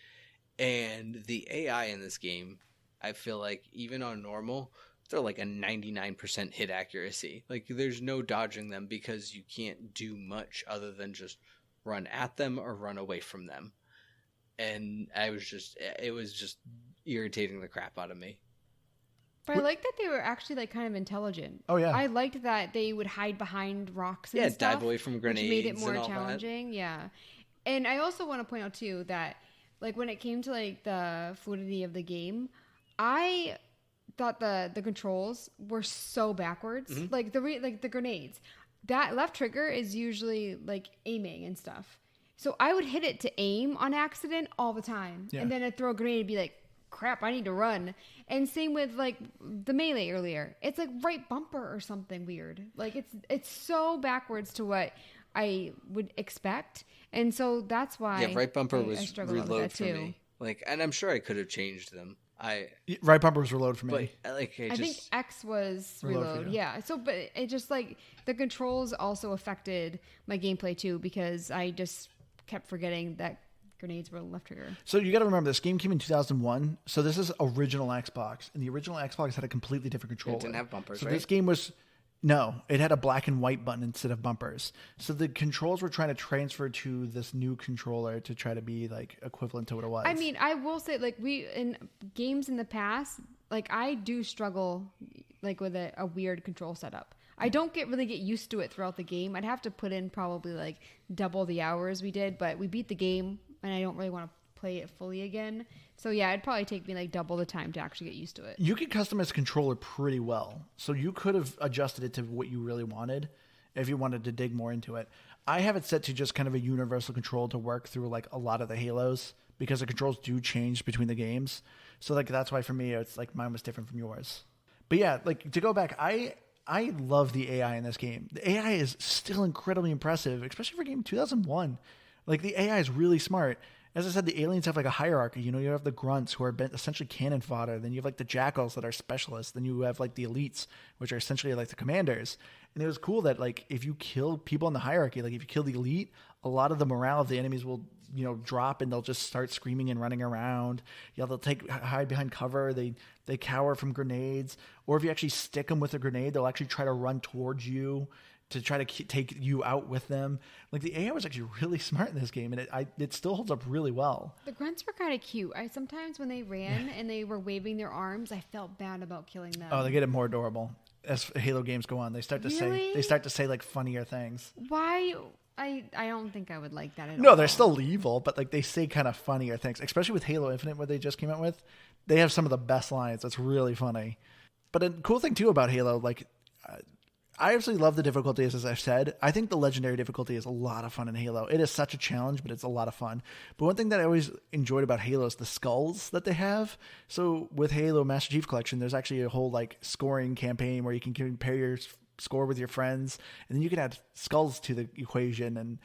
and the AI in this game, I feel like even on normal, they're like a 99% hit accuracy. Like there's no dodging them because you can't do much other than just run at them or run away from them. And it was just irritating the crap out of me. But I liked that they were actually like kind of intelligent. Oh, yeah. I liked that they would hide behind rocks and Yeah, stuff. dive away from grenades, which made it more and all challenging. Yeah. And I also want to point out too that like when it came to like the fluidity of the game, I thought the controls were so backwards. Mm-hmm. Like the grenades. That left trigger is usually like aiming and stuff. So I would hit it to aim on accident all the time. Yeah. And then I'd throw a grenade and be like, crap, I need to run. And same with like the melee earlier. It's like right bumper or something weird. Like it's so backwards to what I would expect. And so that's why right bumper I was struggle with reload that for too. me. Like, and I'm sure I could have changed them. Right bumper was reload for me. But I think X was Reload for reload. you. Yeah. So, but it just like the controls also affected my gameplay too because I just kept forgetting that grenades were left trigger. So you got to remember, this game came in 2001. So this is original Xbox, and the original Xbox had a completely different controller. It didn't have bumpers, So right? this game was no, it had a black and white button instead of bumpers. So the controls were trying to transfer to this new controller to try to be like equivalent to what it was. I mean, I will say like we in games in the past, like I do struggle like with a weird control setup. I don't really get used to it throughout the game. I'd have to put in probably like double the hours we did, but we beat the game and I don't really want to play it fully again. So yeah, it'd probably take me like double the time to actually get used to it. You could customize the controller pretty well. So you could have adjusted it to what you really wanted if you wanted to dig more into it. I have it set to just kind of a universal control to work through like a lot of the Halos because the controls do change between the games. So like that's why for me it's like mine was different from yours. But yeah, like to go back, I love the AI in this game. The AI is still incredibly impressive, especially for a game 2001. Like the AI is really smart. As I said, the aliens have like a hierarchy. You know, you have the grunts who are essentially cannon fodder. Then you have like the jackals that are specialists. Then you have like the elites, which are essentially like the commanders. And it was cool that like if you kill people in the hierarchy, like if you kill the elite, a lot of the morale of the enemies will, you know, drop and they'll just start screaming and running around. Yeah, they'll hide behind cover. They cower from grenades. Or if you actually stick them with a grenade, they'll actually try to run towards you to try to take you out with them. Like the AI was actually really smart in this game, and it still holds up really well. The grunts were kind of cute. Sometimes when they ran and they were waving their arms, I felt bad about killing them. Oh, they get it more adorable as Halo games go on. They start to say like funnier things. Why? I don't think I would like that at all. No, they're still evil, but like they say kind of funnier things, especially with Halo Infinite, what they just came out with. They have some of the best lines. That's really funny. But a cool thing too about Halo, like I absolutely love the difficulties, as I've said. I think the legendary difficulty is a lot of fun in Halo. It is such a challenge, but it's a lot of fun. But one thing that I always enjoyed about Halo is the skulls that they have. So with Halo Master Chief Collection, there's actually a whole like scoring campaign where you can compare your score with your friends, and then you can add skulls to the equation. And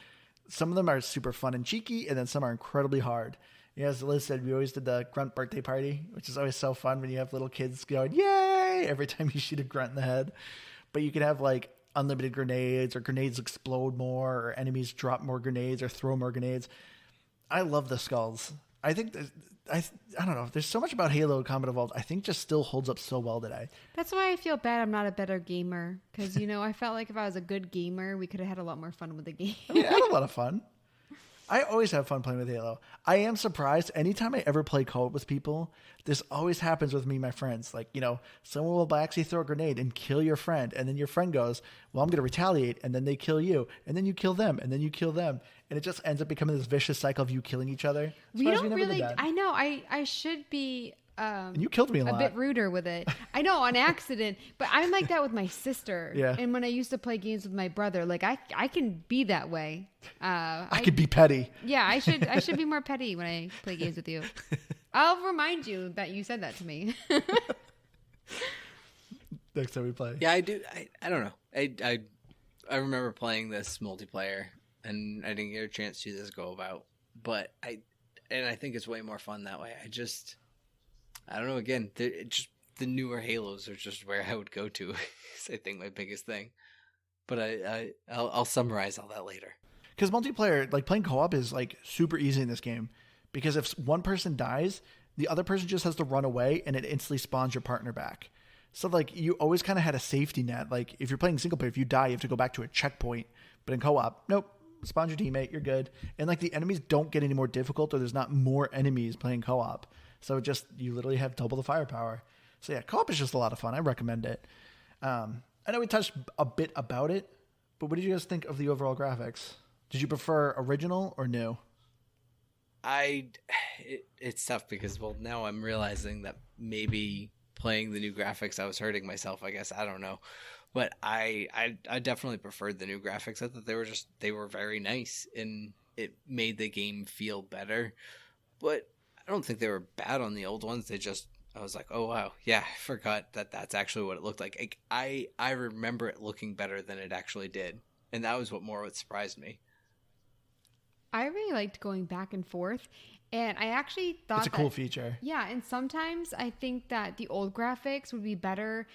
some of them are super fun and cheeky, and then some are incredibly hard. Yeah, as Liz said, we always did the grunt birthday party, which is always so fun when you have little kids going, yay, every time you shoot a grunt in the head. But you could have like unlimited grenades, or grenades explode more, or enemies drop more grenades or throw more grenades. I love the skulls. I think I don't know. There's so much about Halo Combat Evolved I think just still holds up so well today. That's why I feel bad I'm not a better gamer. Because, I felt like if I was a good gamer, we could have had a lot more fun with the game. I mean, I had a lot of fun. I always have fun playing with Halo. I am surprised anytime I ever play co-op with people, this always happens with me and my friends. Like, someone will actually throw a grenade and kill your friend. And then your friend goes, well, I'm going to retaliate. And then they kill you. And then you kill them. And then you kill them. And it just ends up becoming this vicious cycle of you killing each other. We don't really, I know, I should be... and you killed me a lot. bit ruder with it. I know, on accident, but I'm like that with my sister. Yeah. And when I used to play games with my brother, like I can be that way. I could be petty. Yeah, I should be more petty when I play games with you. I'll remind you that you said that to me. Next time we play. Yeah, I do. I don't know. I remember playing this multiplayer, and I didn't get a chance to see this go about. But I think it's way more fun that way. I don't know. Again, the newer Halos are just where I would go to. Is I think my biggest thing. But I'll summarize all that later. Because multiplayer, like playing co-op, is like super easy in this game. Because if one person dies, the other person just has to run away, and it instantly spawns your partner back. So like you always kind of had a safety net. Like if you're playing single player, if you die, you have to go back to a checkpoint. But in co-op, nope. Spawn your teammate, you're good. And like the enemies don't get any more difficult, or there's not more enemies playing co-op. So you literally have double the firepower. So yeah, co-op is just a lot of fun. I recommend it. I know we touched a bit about it, but what did you guys think of the overall graphics? Did you prefer original or new? It's tough because, well, now I'm realizing that maybe playing the new graphics, I was hurting myself, I guess. I don't know. But I definitely preferred the new graphics. I thought they were very nice, and it made the game feel better. But I don't think they were bad on the old ones. I was like, oh wow, yeah, I forgot that's actually what it looked like. I remember it looking better than it actually did, and that was what surprised me. I really liked going back and forth, and I actually thought it's a cool feature. Yeah, and sometimes I think that the old graphics would be better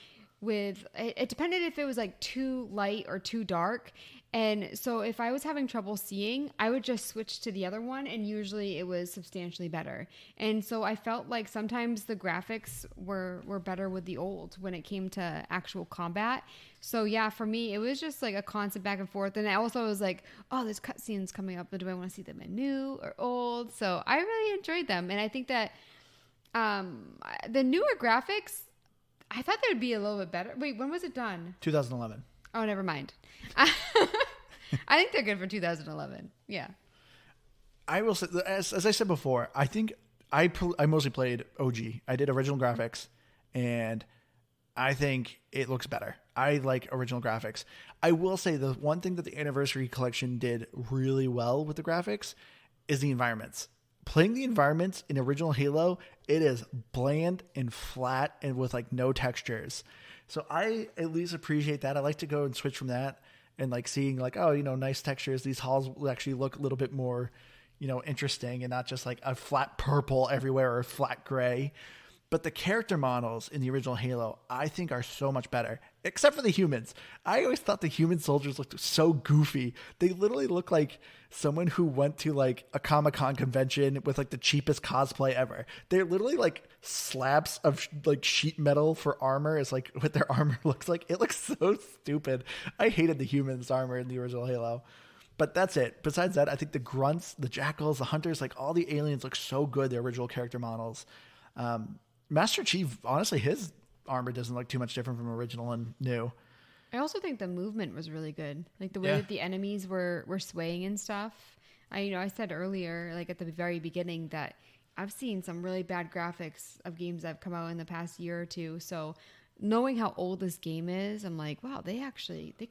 with it depended if it was like too light or too dark. And so if I was having trouble seeing, I would just switch to the other one, and usually it was substantially better. And so I felt like sometimes the graphics were better with the old when it came to actual combat. So yeah, for me, it was just like a constant back and forth. And I also was like, oh, there's cutscenes coming up, but do I want to see them in new or old? So I really enjoyed them. And I think that the newer graphics, I thought they would be a little bit better. Wait, when was it done? 2011. Oh, never mind. I think they're good for 2011. Yeah. I will say, as I said before, I think I mostly played OG. I did original graphics, and I think it looks better. I like original graphics. I will say the one thing that the Anniversary Collection did really well with the graphics is the environments. Playing the environments in original Halo, it is bland and flat and with like no textures. So I at least appreciate that. I like to go and switch from that and like seeing like, oh, nice textures. These halls will actually look a little bit more, interesting and not just like a flat purple everywhere or a flat gray. But the character models in the original Halo, I think, are so much better, except for the humans. I always thought the human soldiers looked so goofy. They literally look like someone who went to like a Comic-Con convention with like the cheapest cosplay ever. They're literally like slabs of like sheet metal for armor is like what their armor looks like. It looks so stupid. I hated the humans' armor in the original Halo. But that's it. Besides that, I think the grunts, the jackals, the hunters, like all the aliens look so good, the original character models. Master Chief, honestly, his armor doesn't look too much different from original and new. I also think the movement was really good. Like the way that the enemies were swaying and stuff. I said earlier, like at the very beginning, that I've seen some really bad graphics of games that have come out in the past year or two. So knowing how old this game is, I'm like, wow, they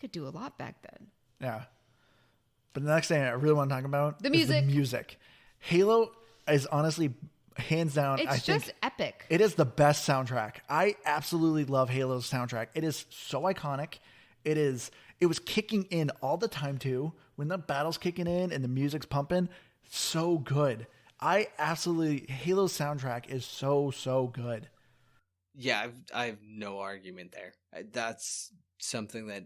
could do a lot back then. Yeah. But the next thing I really want to talk about is the music. Halo is honestly, hands down, I think just epic. It is the best soundtrack. I absolutely love Halo's soundtrack. It is so iconic. It was kicking in all the time too. When the battle's kicking in and the music's pumping, so good. Halo's soundtrack is so good. Yeah, I have no argument there. That's something that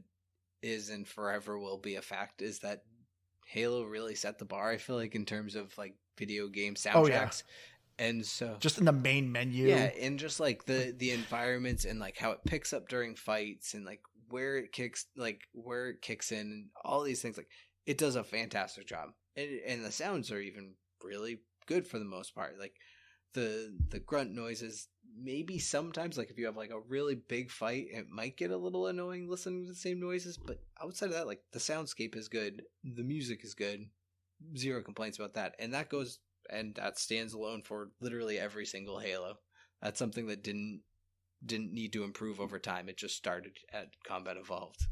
is and forever will be a fact, is that Halo really set the bar, I feel like, in terms of like video game soundtracks. Oh, yeah. And so just in the main menu. Yeah, and just like the environments and like how it picks up during fights and like where it kicks in and all these things, like it does a fantastic job. And the sounds are even really good for the most part. Like the grunt noises, maybe sometimes like if you have like a really big fight, it might get a little annoying listening to the same noises, but outside of that, like the soundscape is good, the music is good, zero complaints about that. And that stands alone for literally every single Halo. That's something that didn't need to improve over time. It just started at Combat Evolved.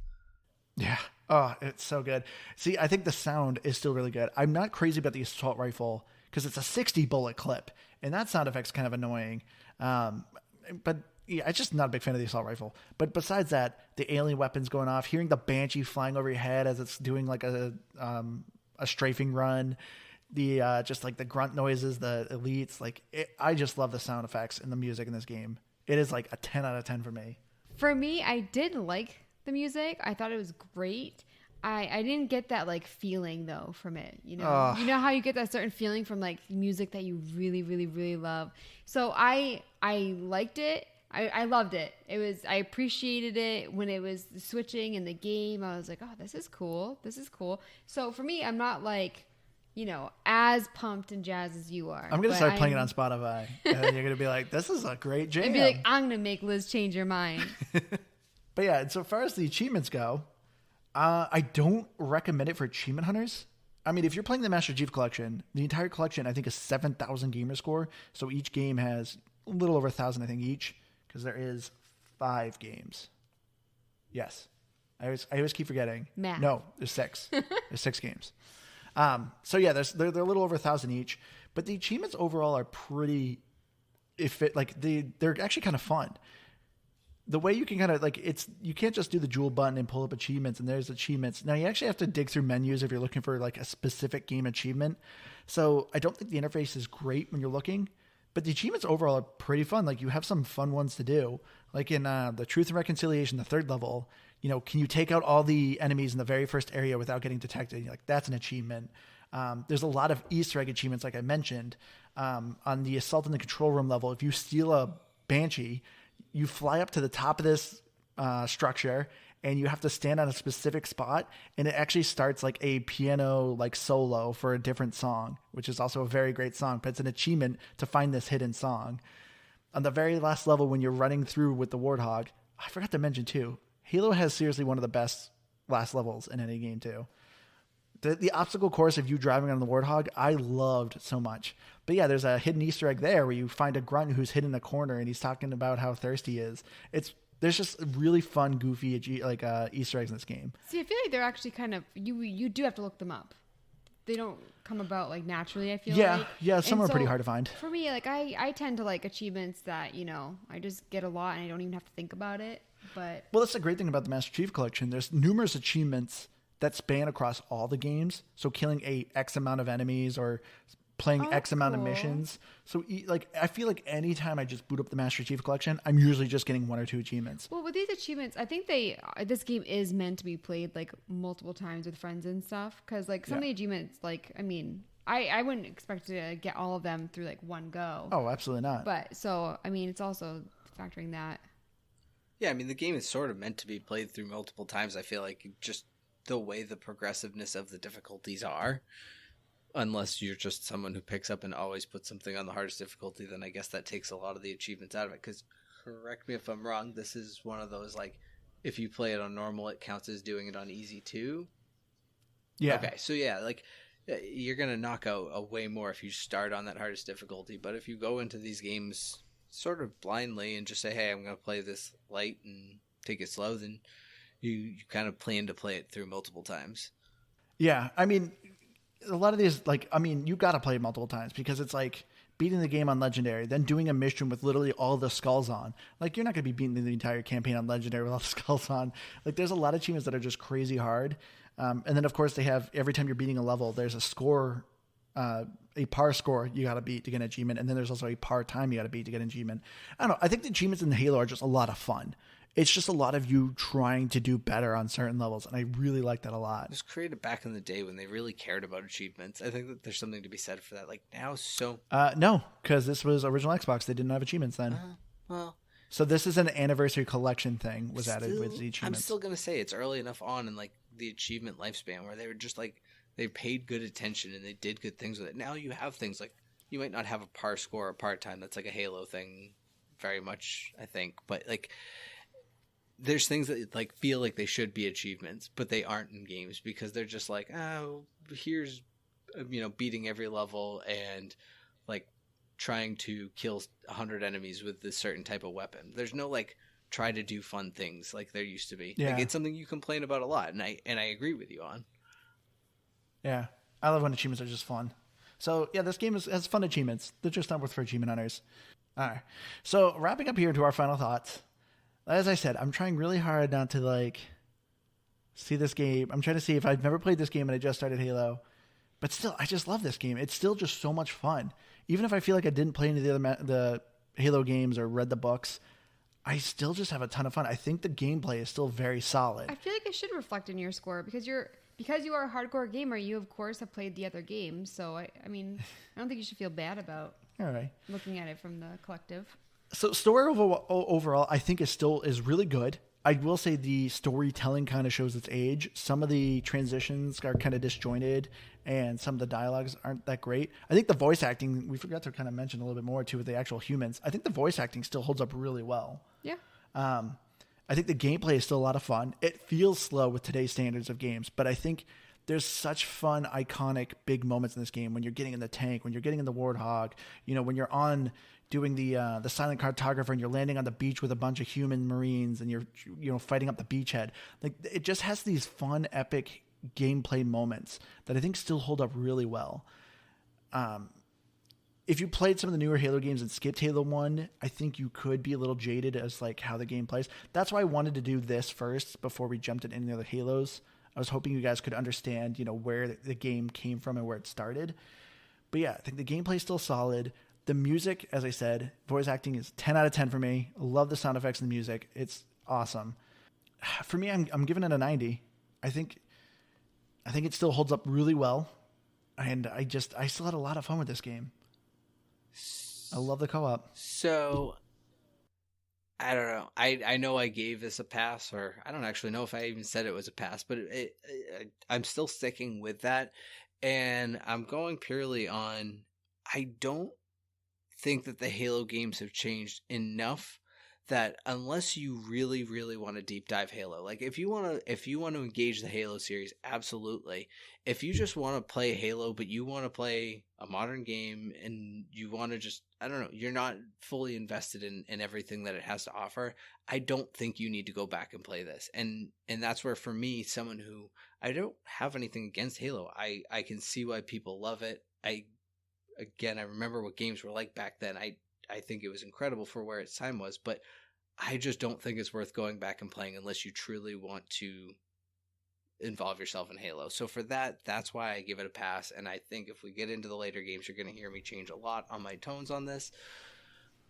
Yeah. Oh, it's so good. See, I think the sound is still really good. I'm not crazy about the assault rifle because it's a 60 bullet clip, and that sound effect's kind of annoying. But yeah, I'm just not a big fan of the assault rifle. But besides that, the alien weapons going off, hearing the Banshee flying over your head as it's doing like a strafing run, the just like the grunt noises, the elites, I just love the sound effects and the music in this game. It is like a 10 out of 10 for me. For me, I did like the music. I thought it was great. I didn't get that like feeling though from it. You know, you know how you get that certain feeling from like music that you really, really, really love. So I liked it. I loved it. I appreciated it when it was switching in the game. I was like, oh, this is cool. This is cool. So for me, I'm not like, you know, as pumped and jazzed as you are. I'm going to start playing it on Spotify. And you're going to be like, this is a great jam. And be like, I'm going to make Liz change her mind. But yeah, and so far as the achievements go, I don't recommend it for achievement hunters. I mean, if you're playing the Master Chief Collection, the entire collection, I think, is 7,000 gamer score. So each game has a little over 1,000, I think, each, because there is 5 games. Yes. I always keep forgetting. Math. No, there's 6. There's 6 games. So yeah, they're a little over 1,000 each, but the achievements overall are pretty, they're actually kind of fun. The way you can kind of you can't just do the jewel button and pull up achievements and there's achievements. Now you actually have to dig through menus if you're looking for like a specific game achievement. So I don't think the interface is great when you're looking, but the achievements overall are pretty fun. Like you have some fun ones to do, like in the Truth and Reconciliation, the 3rd level. You know, can you take out all the enemies in the very first area without getting detected? You're like, that's an achievement. There's a lot of Easter egg achievements, like I mentioned. On the Assault in the Control Room level, if you steal a Banshee, you fly up to the top of this structure, and you have to stand on a specific spot, and it actually starts like a piano solo for a different song, which is also a very great song, but it's an achievement to find this hidden song. On the very last level, when you're running through with the Warthog, I forgot to mention too, Halo has seriously one of the best last levels in any game too. The obstacle course of you driving on the Warthog, I loved so much. But yeah, there's a hidden Easter egg there where you find a grunt who's hidden in a corner and he's talking about how thirsty he is. There's just really fun, goofy Easter eggs in this game. See, I feel like they're actually kind of you do have to look them up. They don't come about naturally, I feel like. Yeah, some are pretty hard to find. For me, I tend to like achievements that, you know, I just get a lot and I don't even have to think about it. But well, that's the great thing about the Master Chief Collection. There's numerous achievements that span across all the games. So killing a X amount of enemies or playing X amount of missions. So I feel like anytime I just boot up the Master Chief Collection, I'm usually just getting 1 or 2 achievements. Well, with these achievements, I think this game is meant to be played multiple times with friends and stuff. Because some of the achievements, I wouldn't expect to get all of them through one go. Oh, absolutely not. But so, I mean, it's also factoring that. Yeah, I mean, the game is sort of meant to be played through multiple times. I feel like just the way the progressiveness of the difficulties are, unless you're just someone who picks up and always puts something on the hardest difficulty, then I guess that takes a lot of the achievements out of it. Because, correct me if I'm wrong, this is one of those, if you play it on normal, it counts as doing it on easy too? Yeah. Okay, so yeah, you're going to knock out way more if you start on that hardest difficulty. But if you go into these games sort of blindly and just say, hey, I'm going to play this light and take it slow, then you kind of plan to play it through multiple times. Yeah, I mean, a lot of these, you got to play it multiple times because it's beating the game on Legendary, then doing a mission with literally all the skulls on. You're not going to be beating the entire campaign on Legendary with all the skulls on. There's a lot of achievements that are just crazy hard. And then, of course, they have, every time you're beating a level, there's a score, a par score you got to beat to get an achievement. And then there's also a par time you got to beat to get an achievement. I don't know. I think the achievements in Halo are just a lot of fun. It's just a lot of you trying to do better on certain levels, and I really like that a lot. It was created back in the day when they really cared about achievements. I think that there's something to be said for that. Like now, No, because this was original Xbox. They didn't have achievements then. Well, so this is an anniversary collection thing was added with the achievements. I'm still gonna say it's early enough on in like the achievement lifespan where they were just like they paid good attention and they did good things with it. Now you have things like you might not have a par score or part time. That's like a Halo thing, very much I think, but like. There's things that like feel like they should be achievements, but they aren't in games because they're just like, oh, here's, beating every level and like trying to kill 100 enemies with this certain type of weapon. There's no like try to do fun things like there used to be. Yeah. Like, it's something you complain about a lot, and I agree with you on. Yeah, I love when achievements are just fun. So yeah, this game has fun achievements. They're just not worth for achievement hunters. All right. So wrapping up here to our final thoughts. As I said, I'm trying really hard not to like see this game. I'm trying to see if I've never played this game and I just started Halo, but still, I just love this game. It's still just so much fun. Even if I feel like I didn't play any of the Halo games or read the books, I still just have a ton of fun. I think the gameplay is still very solid. I feel like it should reflect in your score because you are a hardcore gamer. You of course have played the other games, so I don't think you should feel bad about All right. looking at it from the collective. So story overall, I think is really good. I will say the storytelling kind of shows its age. Some of the transitions are kind of disjointed, and some of the dialogues aren't that great. I think the voice acting, we forgot to kind of mention a little bit more too with the actual humans. I think the voice acting still holds up really well. Yeah. I think the gameplay is still a lot of fun. It feels slow with today's standards of games, but I think there's such fun, iconic, big moments in this game when you're getting in the tank, when you're getting in the Warthog, when you're on doing the silent cartographer and you're landing on the beach with a bunch of human Marines and you're fighting up the beachhead. Like, it just has these fun, epic gameplay moments that I think still hold up really well. If you played some of the newer Halo games and skipped Halo 1, I think you could be a little jaded as like how the game plays. That's why I wanted to do this first before we jumped into any other Halos. I was hoping you guys could understand, where the game came from and where it started. But yeah, I think the gameplay is still solid. The music, as I said, voice acting is 10 out of 10 for me. I love the sound effects and the music. It's awesome. For me, I'm giving it a 90. I think it still holds up really well. And I still had a lot of fun with this game. I love the co-op. So, I don't know. I know I gave this a pass, or I don't actually know if I even said it was a pass, but I'm still sticking with that. And I'm going purely on, I don't think that the Halo games have changed enough that unless you really, really want to deep dive Halo, like if you want to engage the Halo series, absolutely. If you just want to play Halo, but you want to play a modern game and you want to just, I don't know, you're not fully invested in everything that it has to offer, I don't think you need to go back and play this. And that's where, for me, someone who, I don't have anything against Halo, I can see why people love it. I remember what games were like back then. I think it was incredible for where its time was, but I just don't think it's worth going back and playing unless you truly want to involve yourself in Halo. So for that's why I give it a pass. And I think if we get into the later games, you're going to hear me change a lot on my tones on this.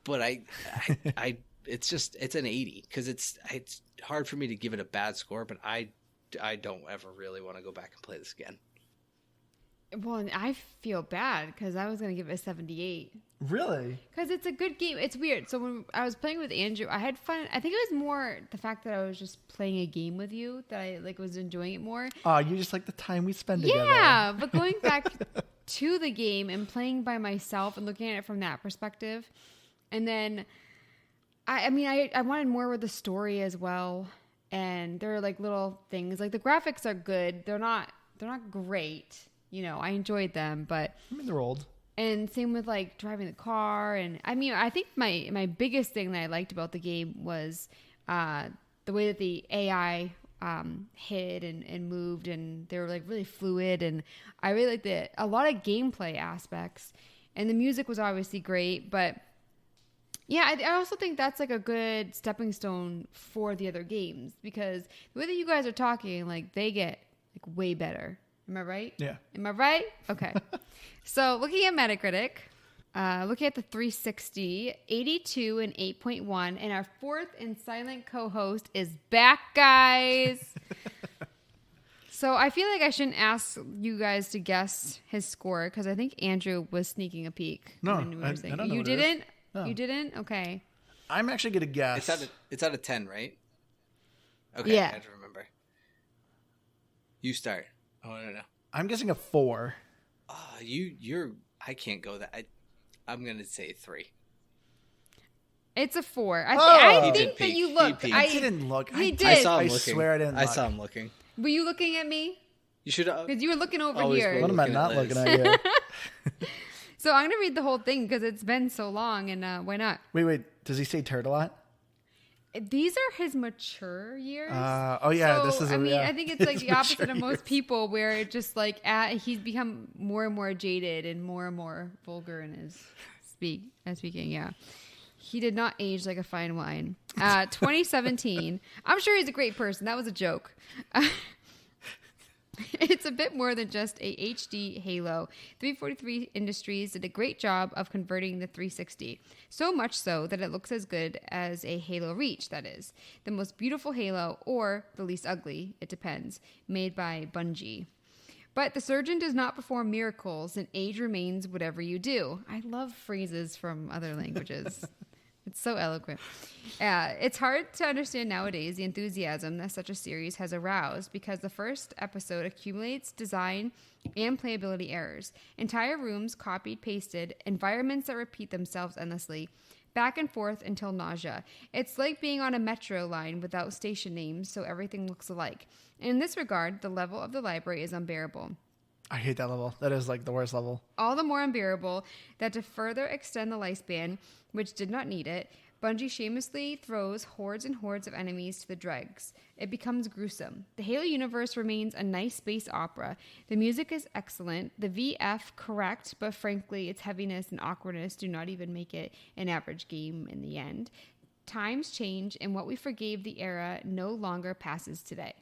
But it's an 80 because it's hard for me to give it a bad score, but I don't ever really want to go back and play this again. Well, and I feel bad because I was going to give it a 78. Really? Because it's a good game. It's weird. So when I was playing with Andrew, I had fun. I think it was more the fact that I was just playing a game with you that I was enjoying it more. Oh, you just like the time we spend together. Yeah, but going back to the game and playing by myself and looking at it from that perspective, and then I wanted more with the story as well. And there are little things like the graphics are good. They're not great. I enjoyed them, but they're old. And same with driving the car. And I think my biggest thing that I liked about the game was the way that the AI hid and moved, and they were really fluid. And I really liked a lot of gameplay aspects. And the music was obviously great, but yeah, I also think that's a good stepping stone for the other games, because the way that you guys are talking, they get way better. Am I right? Yeah. Am I right? Okay. So looking at Metacritic, Looking at the 360, 82 and 8.1. And our fourth and silent co-host is back, guys. So I feel like I shouldn't ask you guys to guess his score because I think Andrew was sneaking a peek. No, when we were saying. I don't know You what it is. didn't? No. You didn't? Okay. I'm actually going to guess. It's out of 10, right? Okay, Yeah. I have to remember. You start. I want to know. I'm guessing a 4. I can't go that. I'm going to say 3. It's a 4. Oh! I He think did that peek. you He looked. peeked. I didn't look. He I did. I saw him I looking. swear I didn't I look. saw him looking. Were you looking at me? You should. Because you were looking over Always here. What am I looking not at looking Liz. at you? So I'm going to read the whole thing because it's been so long, and why not? Wait. Does he say turd a lot? These are his mature years. Oh, yeah. So, This is. I think it's like his the opposite of mature most years. people, where it just like he's become more and more jaded and more vulgar in his speaking. Yeah, he did not age like a fine wine. 2017. I'm sure he's a great person. That was a joke. It's a bit more than just a HD Halo. 343 Industries did a great job of converting the 360. So much so that it looks as good as a Halo Reach, that is. The most beautiful Halo, or the least ugly, it depends, made by Bungie. But the surgeon does not perform miracles, and age remains whatever you do. I love phrases from other languages. It's so eloquent. It's hard to understand nowadays the enthusiasm that such a series has aroused because the first episode accumulates design and playability errors. Entire rooms copied, pasted, environments that repeat themselves endlessly, back and forth until nausea. It's like being on a metro line without station names, so everything looks alike. In this regard, the level of the library is unbearable. I hate that level. That is like the worst level. All the more unbearable that to further extend the lifespan, which did not need it, Bungie shamelessly throws hordes and hordes of enemies to the dregs. It becomes gruesome. The Halo universe remains a nice space opera. The music is excellent. The VF correct, but frankly, its heaviness and awkwardness do not even make it an average game in the end. Times change, and what we forgave the era no longer passes today.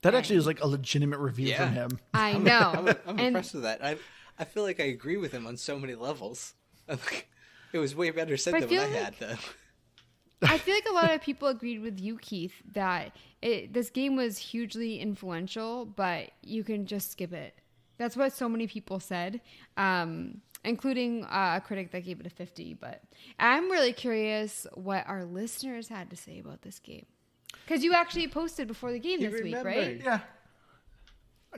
That actually is like a legitimate review from him. I know. I'm impressed with that. I feel like I agree with him on so many levels. It was way better said than what I had, though. I feel like a lot of people agreed with you, Keith, that this game was hugely influential, but you can just skip it. That's what so many people said, including a critic that gave it a 50. But I'm really curious what our listeners had to say about this game. Because you actually posted before the game this week, right? Yeah.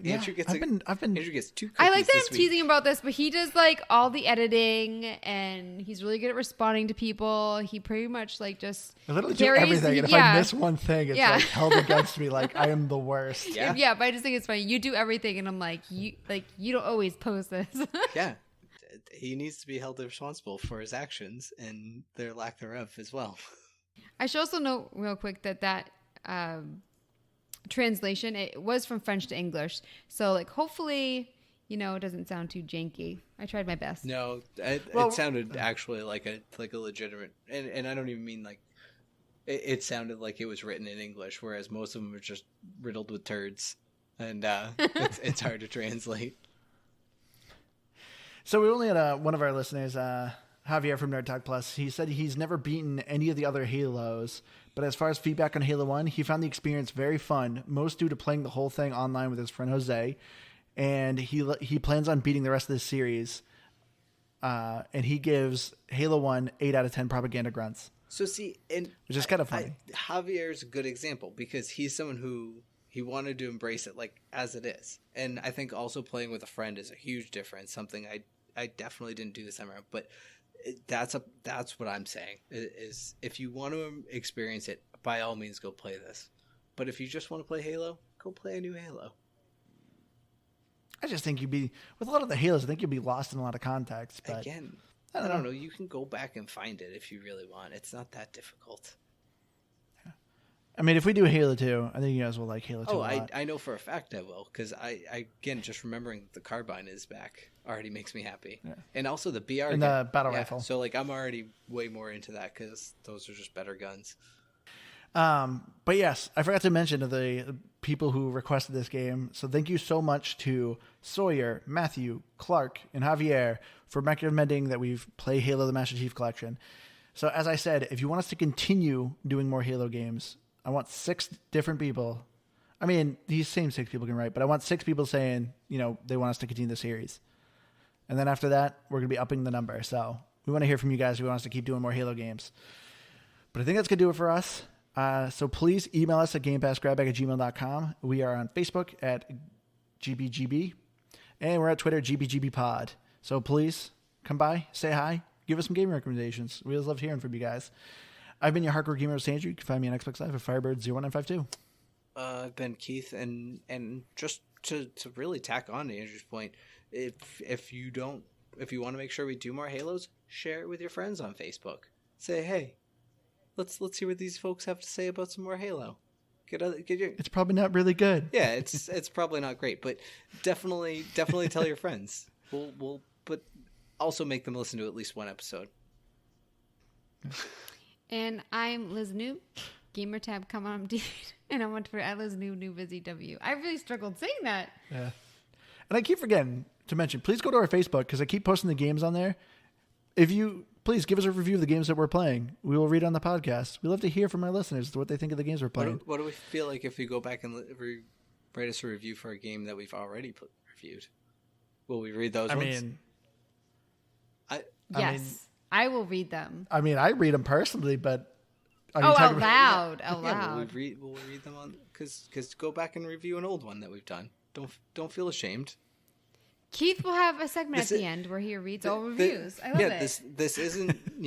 Andrew gets Andrew gets 2 cookies I like that this I'm week. teasing about this, but he does like all the editing, and he's really good at responding to people. He pretty much like just I literally do carries- everything. And if I miss one thing, it's Yeah. like held against me like I am the worst. Yeah. But I just think it's funny. You do everything, and I'm like, you don't always post this. Yeah. He needs to be held responsible for his actions and their lack thereof as well. I should also note real quick that translation, it was from French to English, so like hopefully it doesn't sound too janky. I tried my best. No, it sounded actually like a legitimate, and I don't even mean like it sounded like it was written in English, whereas most of them are just riddled with turds, and it's hard to translate. So we only had one of our listeners, Javier from Nerd Talk Plus. He said he's never beaten any of the other Halos, but as far as feedback on Halo 1, he found the experience very fun, most due to playing the whole thing online with his friend Jose, and he plans on beating the rest of this series, and he gives Halo 1 8 out of 10 propaganda grunts. So see, and which is kind of funny. Javier's a good example because he's someone who he wanted to embrace it like as it is, and I think also playing with a friend is a huge difference. Something I definitely didn't do this time around, but that's what I'm saying is if you want to experience it, by all means go play this. But if you just want to play Halo, go play a new Halo. I just think with a lot of the Halos, I think you'll be lost in a lot of context. But again, I don't know. You can go back and find it if you really want. It's not that difficult. I mean, if we do Halo 2, I think you guys will like Halo 2 a lot. I know for a fact I will, because I again, just remembering the carbine is back already makes me happy. Yeah. And also the BR and the battle rifle. So like I'm already way more into that because those are just better guns. But yes, I forgot to mention the people who requested this game. So thank you so much to Sawyer, Matthew, Clark, and Javier for recommending that we play Halo the Master Chief Collection. So as I said, if you want us to continue doing more Halo games, I want 6 different people. I mean, these same 6 people can write, but I want 6 people saying, they want us to continue the series. And then after that, we're going to be upping the number. So we want to hear from you guys who want us to keep doing more Halo games. But I think that's going to do it for us. So please email us at gamepassgrabbag@gmail.com. We are on Facebook at GBGB. And we're at Twitter, GBGBpod. So please come by, say hi, give us some game recommendations. We always love hearing from you guys. I've been your hardcore gamer, Andrew. You can find me on Xbox Live at Firebird01952. I've been Keith, and just to really tack on to Andrew's point, if you want to make sure we do more Halos, share it with your friends on Facebook. Say, hey, let's hear what these folks have to say about some more Halo. It's probably not really good. Yeah, it's probably not great, but definitely tell your friends. But also make them listen to at least one episode. And I'm Liz Noob, Gamertab, come on, dude. And I'm on Twitter at Liz Noob, NoobBusyW. I really struggled saying that. Yeah. And I keep forgetting to mention, please go to our Facebook because I keep posting the games on there. If you please give us a review of the games that we're playing, we will read on the podcast. We love to hear from our listeners what they think of the games we're playing. What do we feel like if we go back and write us a review for a game that we've already reviewed? Will we read those ones? Yes, I will read them. I mean, I read them personally, but out loud. Yeah, we'll read them on because go back and review an old one that we've done. Don't feel ashamed. Keith will have a segment at the end where he reads all reviews. I love it. This isn't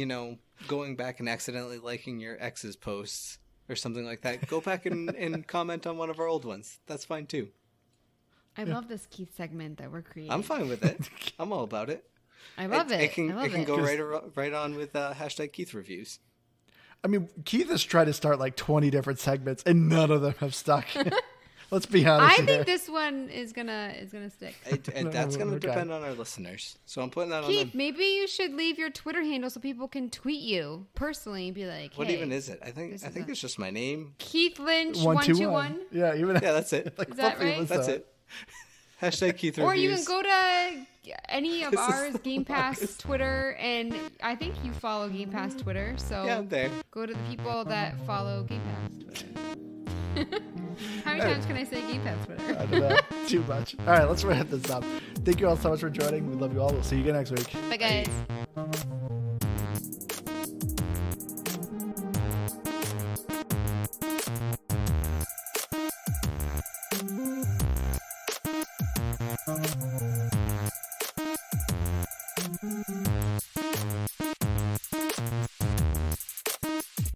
going back and accidentally liking your ex's posts or something like that. Go back and comment on one of our old ones. That's fine too. I love this Keith segment that we're creating. I'm fine with it. I'm all about it. I love it. It can go right on with hashtag Keith reviews. I mean, Keith has tried to start like 20 different segments, and none of them have stuck. Let's be honest. I think this one is gonna stick. That's gonna depend on our listeners. So I'm putting that Keith, on them. maybe you should leave your Twitter handle so people can tweet you personally and be like, what hey, even is it? I think it's just my name. Keith Lynch 121. Yeah, that's it. Is that right? That's it. Hashtag Keith Or reviews. you can go to any of ours, Game Pass Twitter, and I think you follow Game Pass Twitter, so yeah, I'm there. Go to the people that follow Game Pass Twitter. How many times can I say Game Pass Twitter? I don't know. Too much. All right, let's wrap this up. Thank you all so much for joining. We love you all. We'll see you again next week. Bye, guys.